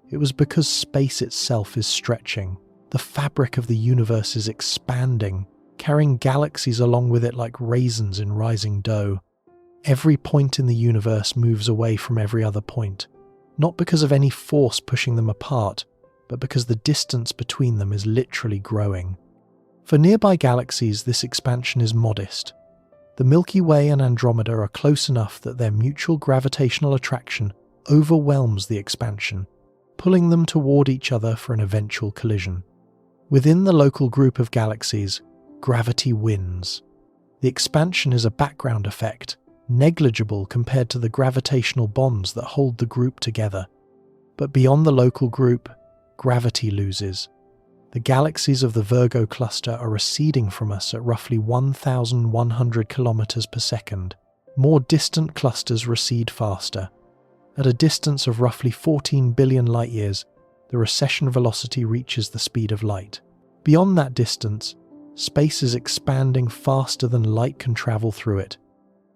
It was because space itself is stretching. The fabric of the universe is expanding, carrying galaxies along with it like raisins in rising dough. Every point in the universe moves away from every other point, not because of any force pushing them apart, but because the distance between them is literally growing. For nearby galaxies, this expansion is modest. The Milky Way and Andromeda are close enough that their mutual gravitational attraction overwhelms the expansion, pulling them toward each other for an eventual collision. Within the local group of galaxies, gravity wins. The expansion is a background effect, negligible compared to the gravitational bonds that hold the group together. But beyond the local group, gravity loses. The galaxies of the Virgo cluster are receding from us at roughly 1,100 kilometers per second. More distant clusters recede faster. At a distance of roughly 14 billion light-years, the recession velocity reaches the speed of light. Beyond that distance, space is expanding faster than light can travel through it.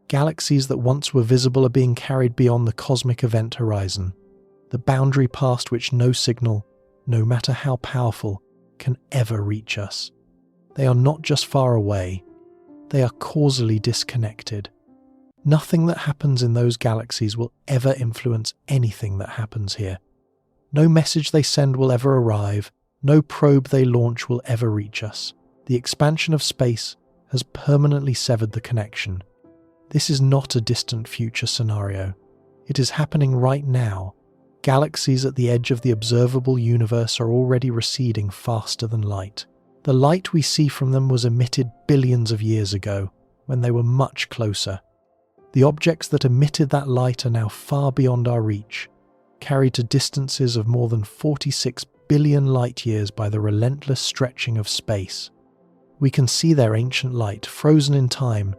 Galaxies that once were visible are being carried beyond the cosmic event horizon, the boundary past which no signal, no matter how powerful, can ever reach us. They are not just far away, they are causally disconnected. Nothing that happens in those galaxies will ever influence anything that happens here. No message they send will ever arrive, no probe they launch will ever reach us. The expansion of space has permanently severed the connection. This is not a distant future scenario. It is happening right now. Galaxies at the edge of the observable universe are already receding faster than light. The light we see from them was emitted billions of years ago, when they were much closer. The objects that emitted that light are now far beyond our reach, carried to distances of more than 46 billion light-years by the relentless stretching of space. We can see their ancient light, frozen in time,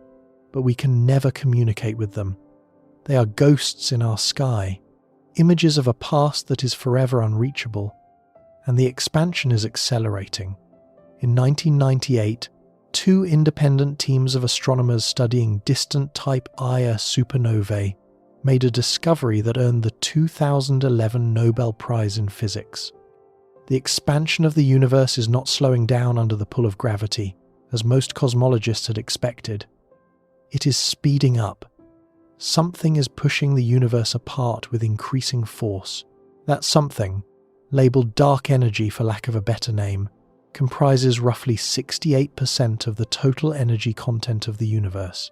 but we can never communicate with them. They are ghosts in our sky, images of a past that is forever unreachable, and the expansion is accelerating. In 1998, two independent teams of astronomers studying distant Type Ia supernovae made a discovery that earned the 2011 Nobel Prize in Physics. The expansion of the universe is not slowing down under the pull of gravity, as most cosmologists had expected. It is speeding up. Something is pushing the universe apart with increasing force. That something, labelled dark energy for lack of a better name, comprises roughly 68% of the total energy content of the universe.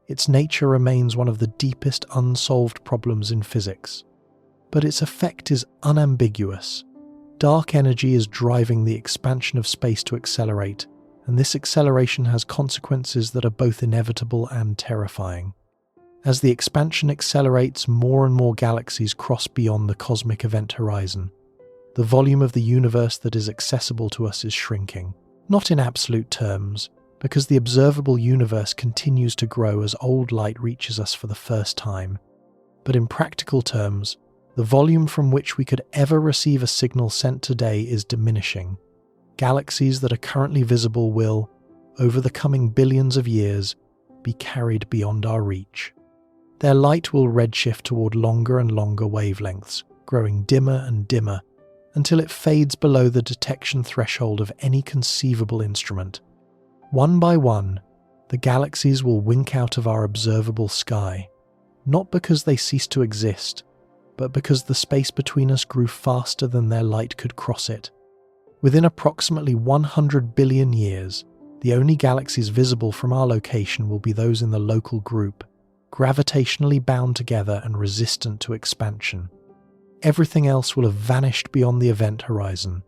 Its nature remains one of the deepest unsolved problems in physics. But its effect is unambiguous. Dark energy is driving the expansion of space to accelerate, and this acceleration has consequences that are both inevitable and terrifying. As the expansion accelerates, more and more galaxies cross beyond the cosmic event horizon. The volume of the universe that is accessible to us is shrinking. Not in absolute terms, because the observable universe continues to grow as old light reaches us for the first time. But in practical terms, the volume from which we could ever receive a signal sent today is diminishing. Galaxies that are currently visible will, over the coming billions of years, be carried beyond our reach. Their light will redshift toward longer and longer wavelengths, growing dimmer and dimmer, until it fades below the detection threshold of any conceivable instrument. One by one, the galaxies will wink out of our observable sky, not because they cease to exist, but because the space between us grew faster than their light could cross it. Within approximately 100 billion years, the only galaxies visible from our location will be those in the local group, gravitationally bound together and resistant to expansion. Everything else will have vanished beyond the event horizon.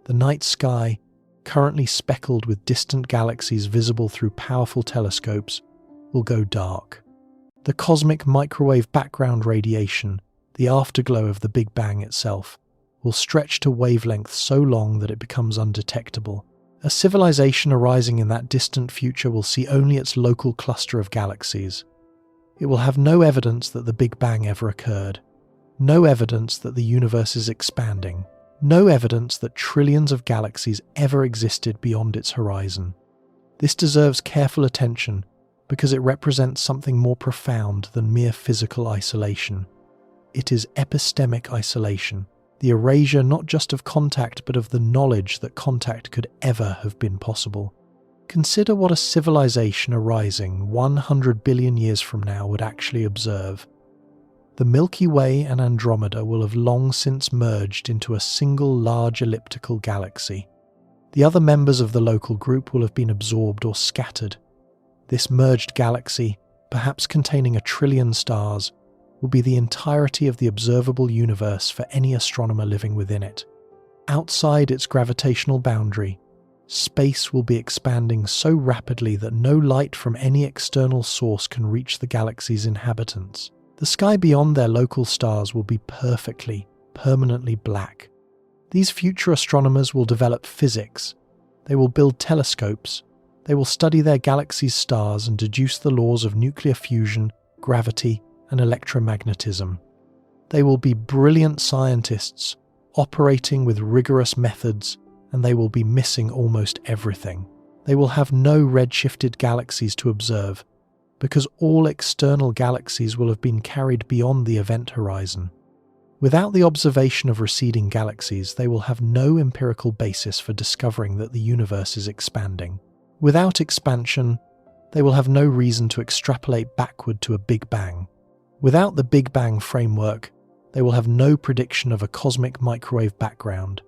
The night sky, currently speckled with distant galaxies visible through powerful telescopes, will go dark. The cosmic microwave background radiation, the afterglow of the Big Bang itself, will stretch to wavelengths so long that it becomes undetectable. A civilization arising in that distant future will see only its local cluster of galaxies. It will have no evidence that the Big Bang ever occurred, no evidence that the universe is expanding, no evidence that trillions of galaxies ever existed beyond its horizon. This deserves careful attention because it represents something more profound than mere physical isolation. It is epistemic isolation, the erasure not just of contact but of the knowledge that contact could ever have been possible. Consider what a civilization arising 100 billion years from now would actually observe. The Milky Way and Andromeda will have long since merged into a single large elliptical galaxy. The other members of the local group will have been absorbed or scattered. This merged galaxy, perhaps containing 1 trillion stars, will be the entirety of the observable universe for any astronomer living within it. Outside its gravitational boundary, space will be expanding so rapidly that no light from any external source can reach the galaxy's inhabitants. The sky beyond their local stars will be permanently black. These future astronomers will develop physics. They will build telescopes. They will study their galaxy's stars and deduce the laws of nuclear fusion, gravity, and electromagnetism. They will be brilliant scientists, operating with rigorous methods, and they will be missing almost everything. They will have no redshifted galaxies to observe, because all external galaxies will have been carried beyond the event horizon. Without the observation of receding galaxies, they will have no empirical basis for discovering that the universe is expanding. Without expansion, they will have no reason to extrapolate backward to a Big Bang. Without the Big Bang framework, they will have no prediction of a cosmic microwave background.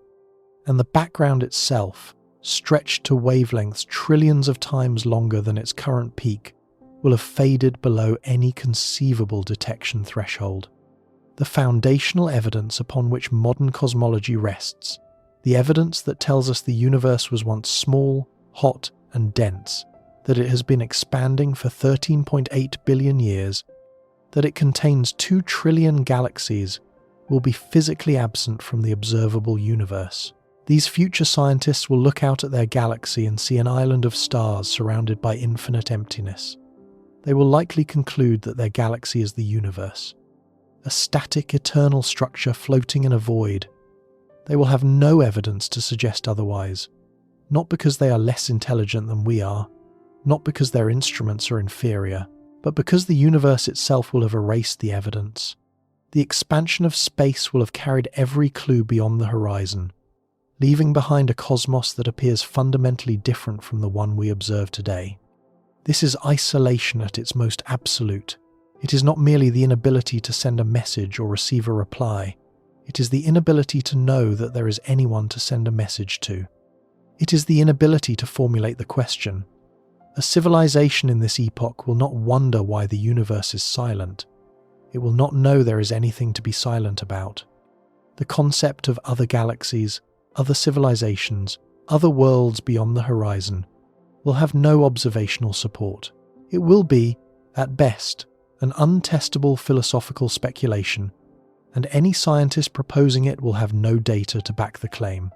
And the background itself, stretched to wavelengths trillions of times longer than its current peak, will have faded below any conceivable detection threshold. The foundational evidence upon which modern cosmology rests, the evidence that tells us the universe was once small, hot, and dense, that it has been expanding for 13.8 billion years, that it contains 2 trillion galaxies, will be physically absent from the observable universe. These future scientists will look out at their galaxy and see an island of stars surrounded by infinite emptiness. They will likely conclude that their galaxy is the universe, a static, eternal structure floating in a void. They will have no evidence to suggest otherwise, not because they are less intelligent than we are, not because their instruments are inferior, but because the universe itself will have erased the evidence. The expansion of space will have carried every clue beyond the horizon, leaving behind a cosmos that appears fundamentally different from the one we observe today. This is isolation at its most absolute. It is not merely the inability to send a message or receive a reply. It is the inability to know that there is anyone to send a message to. It is the inability to formulate the question. A civilization in this epoch will not wonder why the universe is silent. It will not know there is anything to be silent about. The concept of other galaxies, other civilizations, other worlds beyond the horizon will have no observational support. It will be, at best, an untestable philosophical speculation, and any scientist proposing it will have no data to back the claim.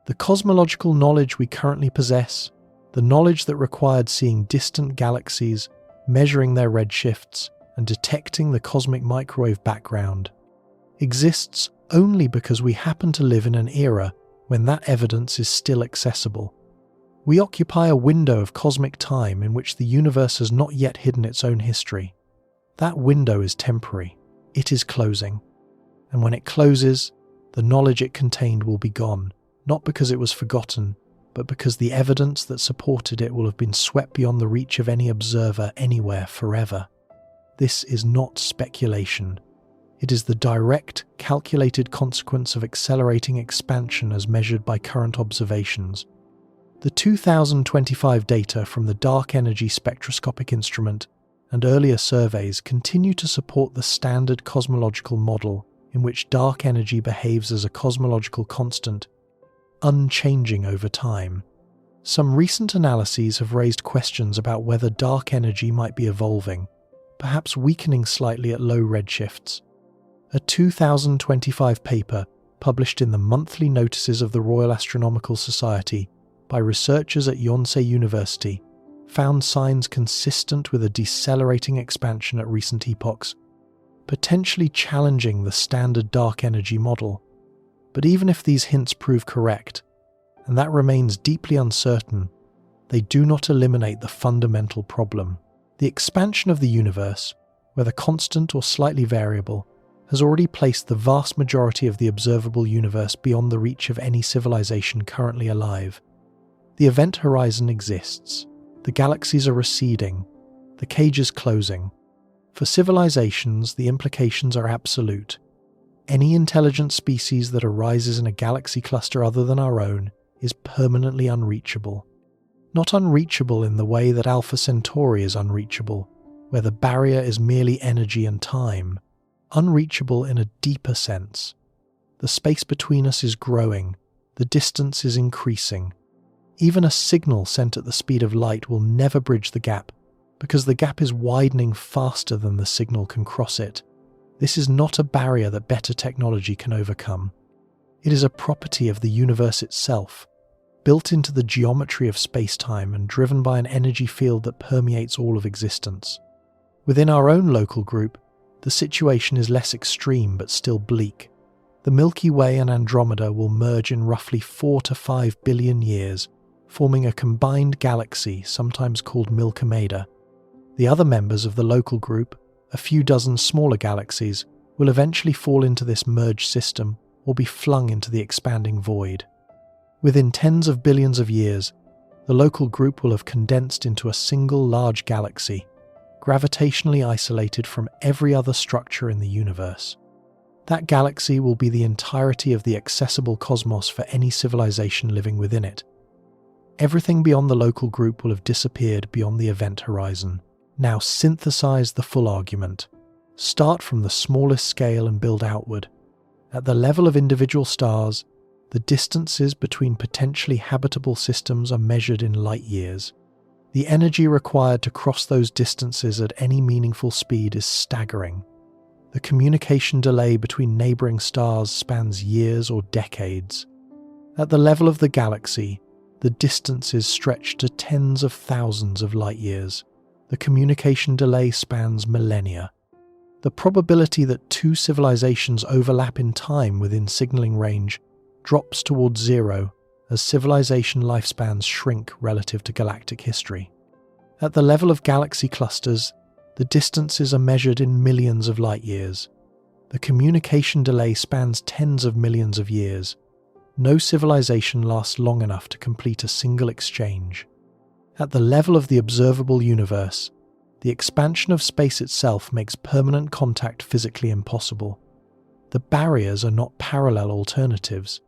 The cosmological knowledge we currently possess, the knowledge that required seeing distant galaxies, measuring their redshifts, and detecting the cosmic microwave background, exists only because we happen to live in an era when that evidence is still accessible. We occupy a window of cosmic time in which the universe has not yet hidden its own history. That window is temporary. It is closing. And when it closes, the knowledge it contained will be gone, not because it was forgotten, but because the evidence that supported it will have been swept beyond the reach of any observer anywhere forever. This is not speculation. It is the direct, calculated consequence of accelerating expansion as measured by current observations. The 2025 data from the Dark Energy Spectroscopic Instrument and earlier surveys continue to support the standard cosmological model in which dark energy behaves as a cosmological constant, unchanging over time. Some recent analyses have raised questions about whether dark energy might be evolving, perhaps weakening slightly at low redshifts. A 2025 paper published in the monthly notices of the Royal Astronomical Society by researchers at Yonsei University found signs consistent with a decelerating expansion at recent epochs, potentially challenging the standard dark energy model. But even if these hints prove correct, and that remains deeply uncertain, they do not eliminate the fundamental problem. The expansion of the universe, whether constant or slightly variable, has already placed the vast majority of the observable universe beyond the reach of any civilization currently alive. The event horizon exists. The galaxies are receding. The cage is closing. For civilizations, the implications are absolute. Any intelligent species that arises in a galaxy cluster other than our own is permanently unreachable. Not unreachable in the way that Alpha Centauri is unreachable, where the barrier is merely energy and time. Unreachable in a deeper sense. The space between us is growing. The distance is increasing. Even a signal sent at the speed of light will never bridge the gap, because the gap is widening faster than the signal can cross it. This is not a barrier that better technology can overcome. It is a property of the universe itself, built into the geometry of space-time and driven by an energy field that permeates all of existence. Within our own local group, the situation is less extreme but still bleak. The Milky Way and Andromeda will merge in roughly 4 to 5 billion years, forming a combined galaxy, sometimes called Milkomeda. The other members of the local group, a few dozen smaller galaxies, will eventually fall into this merged system or be flung into the expanding void. Within tens of billions of years, the local group will have condensed into a single large galaxy, gravitationally isolated from every other structure in the universe. That galaxy will be the entirety of the accessible cosmos for any civilization living within it. Everything beyond the local group will have disappeared beyond the event horizon. Now synthesize the full argument. Start from the smallest scale and build outward. At the level of individual stars, the distances between potentially habitable systems are measured in light years. The energy required to cross those distances at any meaningful speed is staggering. The communication delay between neighboring stars spans years or decades. At the level of the galaxy, the distances stretch to tens of thousands of light years. The communication delay spans millennia. The probability that two civilizations overlap in time within signaling range drops towards zero as civilization lifespans shrink relative to galactic history. At the level of galaxy clusters, the distances are measured in millions of light years. The communication delay spans tens of millions of years. No civilization lasts long enough to complete a single exchange. At the level of the observable universe, the expansion of space itself makes permanent contact physically impossible. The barriers are not parallel alternatives.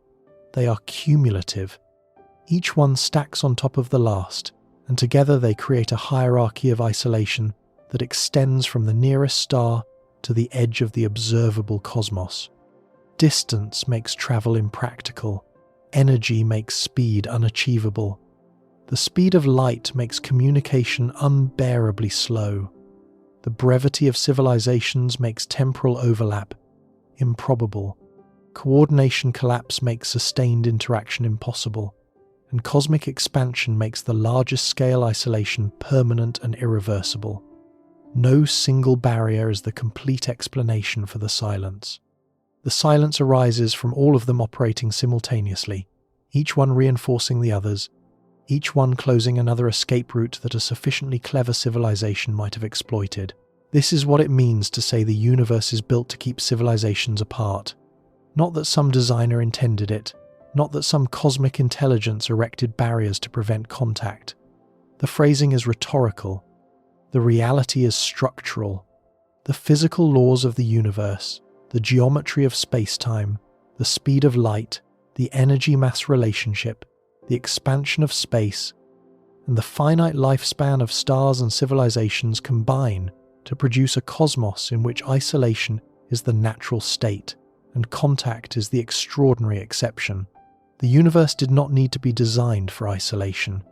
They are cumulative. Each one stacks on top of the last, and together they create a hierarchy of isolation that extends from the nearest star to the edge of the observable cosmos. Distance makes travel impractical. Energy makes speed unachievable. The speed of light makes communication unbearably slow. The brevity of civilizations makes temporal overlap improbable. Coordination collapse makes sustained interaction impossible. And cosmic expansion makes the largest scale isolation permanent and irreversible. No single barrier is the complete explanation for the silence. The silence arises from all of them operating simultaneously, each one reinforcing the others, each one closing another escape route that a sufficiently clever civilization might have exploited. This is what it means to say the universe is built to keep civilizations apart. Not that some designer intended it, not that some cosmic intelligence erected barriers to prevent contact. The phrasing is rhetorical. The reality is structural. The physical laws of the universe, the geometry of space-time, the speed of light, the energy-mass relationship, the expansion of space, and the finite lifespan of stars and civilizations combine to produce a cosmos in which isolation is the natural state and contact is the extraordinary exception. The universe did not need to be designed for isolation.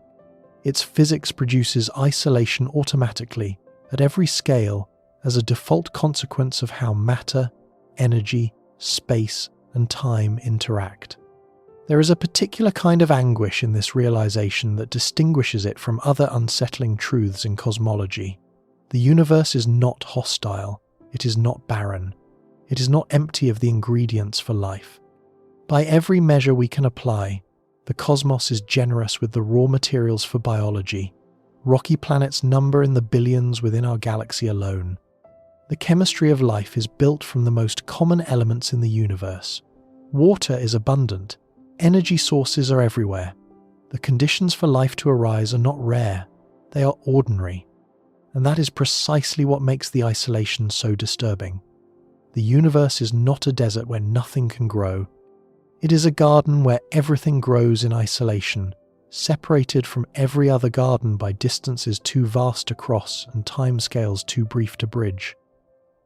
Its physics produces isolation automatically at every scale as a default consequence of how matter, energy, space, and time interact. There is a particular kind of anguish in this realization that distinguishes it from other unsettling truths in cosmology. The universe is not hostile. It is not barren. It is not empty of the ingredients for life. By every measure we can apply, the cosmos is generous with the raw materials for biology. Rocky planets number in the billions within our galaxy alone. The chemistry of life is built from the most common elements in the universe. Water is abundant. Energy sources are everywhere. The conditions for life to arise are not rare. They are ordinary. And that is precisely what makes the isolation so disturbing. The universe is not a desert where nothing can grow. It is a garden where everything grows in isolation, separated from every other garden by distances too vast to cross and timescales too brief to bridge.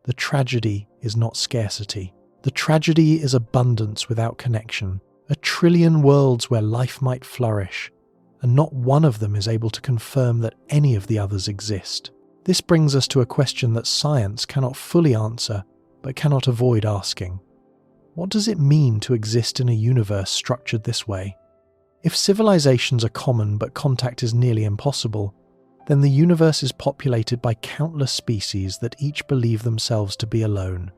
The tragedy is not scarcity. The tragedy is abundance without connection. A trillion worlds where life might flourish, and not one of them is able to confirm that any of the others exist. This brings us to a question that science cannot fully answer, but cannot avoid asking. What does it mean to exist in a universe structured this way? If civilizations are common but contact is nearly impossible, then the universe is populated by countless species that each believe themselves to be alone.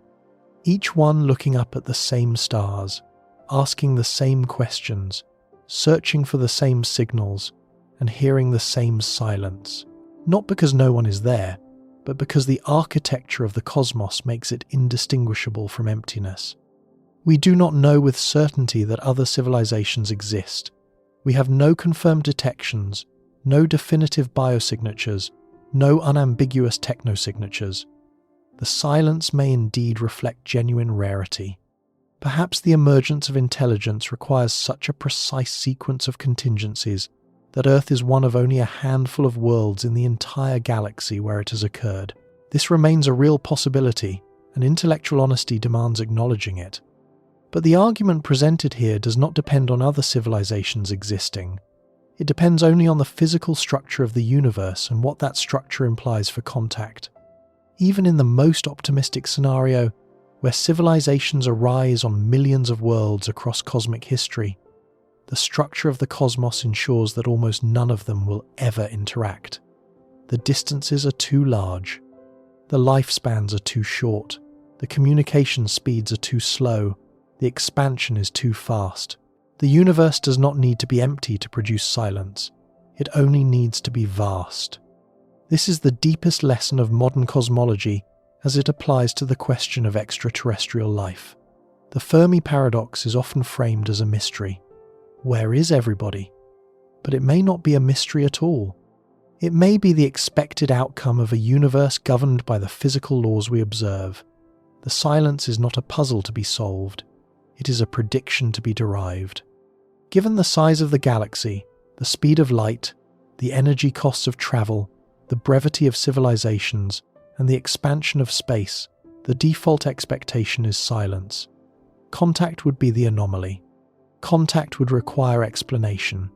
Each one looking up at the same stars, asking the same questions, searching for the same signals, and hearing the same silence. Not because no one is there, but because the architecture of the cosmos makes it indistinguishable from emptiness. We do not know with certainty that other civilizations exist. We have no confirmed detections, no definitive biosignatures, no unambiguous technosignatures. The silence may indeed reflect genuine rarity. Perhaps the emergence of intelligence requires such a precise sequence of contingencies that Earth is one of only a handful of worlds in the entire galaxy where it has occurred. This remains a real possibility, and intellectual honesty demands acknowledging it. But the argument presented here does not depend on other civilizations existing. It depends only on the physical structure of the universe and what that structure implies for contact. Even in the most optimistic scenario, where civilizations arise on millions of worlds across cosmic history, the structure of the cosmos ensures that almost none of them will ever interact. The distances are too large, the lifespans are too short, the communication speeds are too slow, the expansion is too fast. The universe does not need to be empty to produce silence, it only needs to be vast. This is the deepest lesson of modern cosmology as it applies to the question of extraterrestrial life. The Fermi Paradox is often framed as a mystery. Where is everybody? But it may not be a mystery at all. It may be the expected outcome of a universe governed by the physical laws we observe. The silence is not a puzzle to be solved. It is a prediction to be derived. Given the size of the galaxy, the speed of light, the energy costs of travel, the brevity of civilizations, and the expansion of space, the default expectation is silence. Contact would be the anomaly. Contact would require explanation.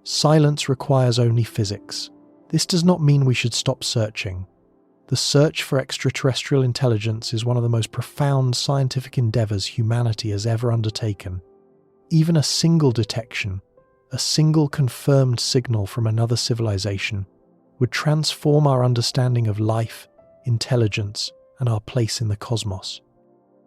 Silence requires only physics. This does not mean we should stop searching. The search for extraterrestrial intelligence is one of the most profound scientific endeavors humanity has ever undertaken. Even a single detection, a single confirmed signal from another civilization, would transform our understanding of life, intelligence, and our place in the cosmos.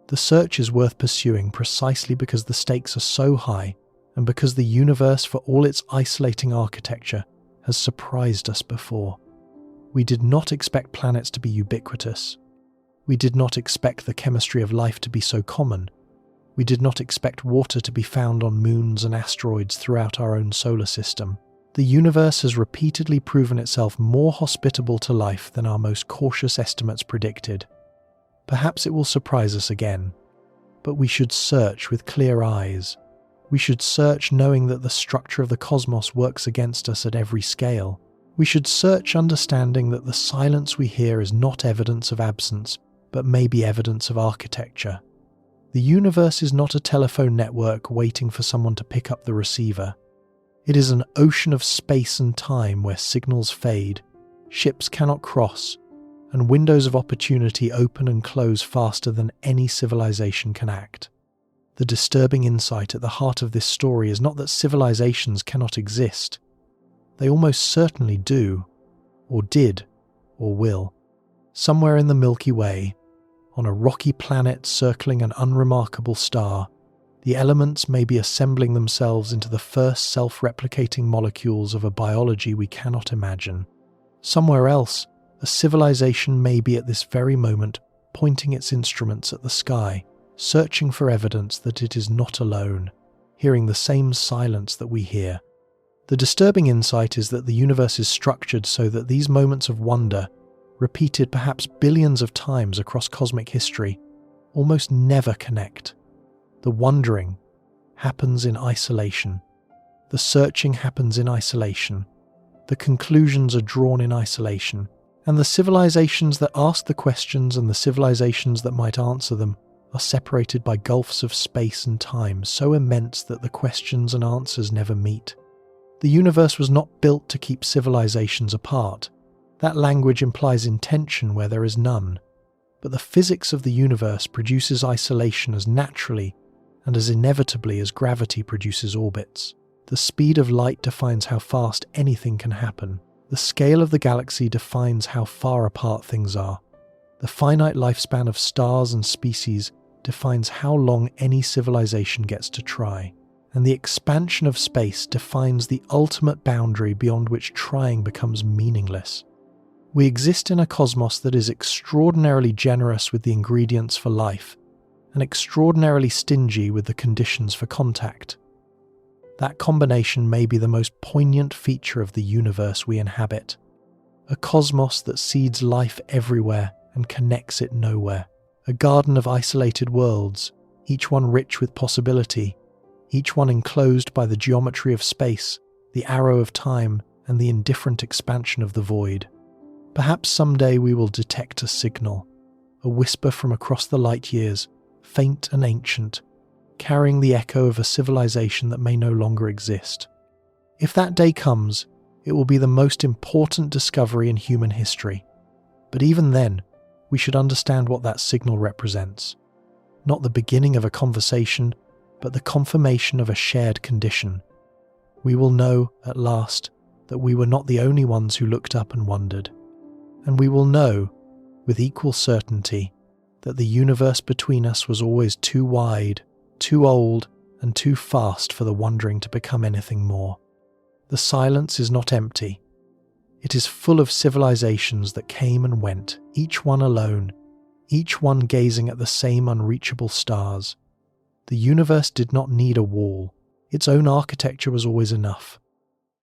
The search is worth pursuing precisely because the stakes are so high and because the universe, for all its isolating architecture, has surprised us before. We did not expect planets to be ubiquitous. We did not expect the chemistry of life to be so common. We did not expect water to be found on moons and asteroids throughout our own solar system. The universe has repeatedly proven itself more hospitable to life than our most cautious estimates predicted. Perhaps it will surprise us again, but we should search with clear eyes. We should search knowing that the structure of the cosmos works against us at every scale. We should search understanding that the silence we hear is not evidence of absence, but maybe evidence of architecture. The universe is not a telephone network waiting for someone to pick up the receiver. It is an ocean of space and time where signals fade, ships cannot cross, and windows of opportunity open and close faster than any civilization can act. The disturbing insight at the heart of this story is not that civilizations cannot exist. They almost certainly do, or did, or will. Somewhere in the Milky Way, on a rocky planet circling an unremarkable star, the elements may be assembling themselves into the first self-replicating molecules of a biology we cannot imagine. Somewhere else, a civilization may be at this very moment pointing its instruments at the sky, searching for evidence that it is not alone, hearing the same silence that we hear. The disturbing insight is that the universe is structured so that these moments of wonder, repeated perhaps billions of times across cosmic history, almost never connect. The wondering happens in isolation. The searching happens in isolation. The conclusions are drawn in isolation. And the civilizations that ask the questions and the civilizations that might answer them are separated by gulfs of space and time so immense that the questions and answers never meet. The universe was not built to keep civilizations apart. That language implies intention where there is none. But the physics of the universe produces isolation as naturally and as inevitably as gravity produces orbits. The speed of light defines how fast anything can happen. The scale of the galaxy defines how far apart things are. The finite lifespan of stars and species defines how long any civilization gets to try. And the expansion of space defines the ultimate boundary beyond which trying becomes meaningless. We exist in a cosmos that is extraordinarily generous with the ingredients for life and extraordinarily stingy with the conditions for contact. That combination may be the most poignant feature of the universe we inhabit. A cosmos that seeds life everywhere and connects it nowhere. A garden of isolated worlds, each one rich with possibility, each one enclosed by the geometry of space, the arrow of time, and the indifferent expansion of the void. Perhaps someday we will detect a signal, a whisper from across the light years, faint and ancient, carrying the echo of a civilization that may no longer exist. If that day comes, it will be the most important discovery in human history. But even then, we should understand what that signal represents. Not the beginning of a conversation, but the confirmation of a shared condition. We will know, at last, that we were not the only ones who looked up and wondered. And we will know, with equal certainty, that the universe between us was always too wide, too old, and too fast for the wondering to become anything more. The silence is not empty. It is full of civilizations that came and went, each one alone, each one gazing at the same unreachable stars. The universe did not need a wall. Its own architecture was always enough.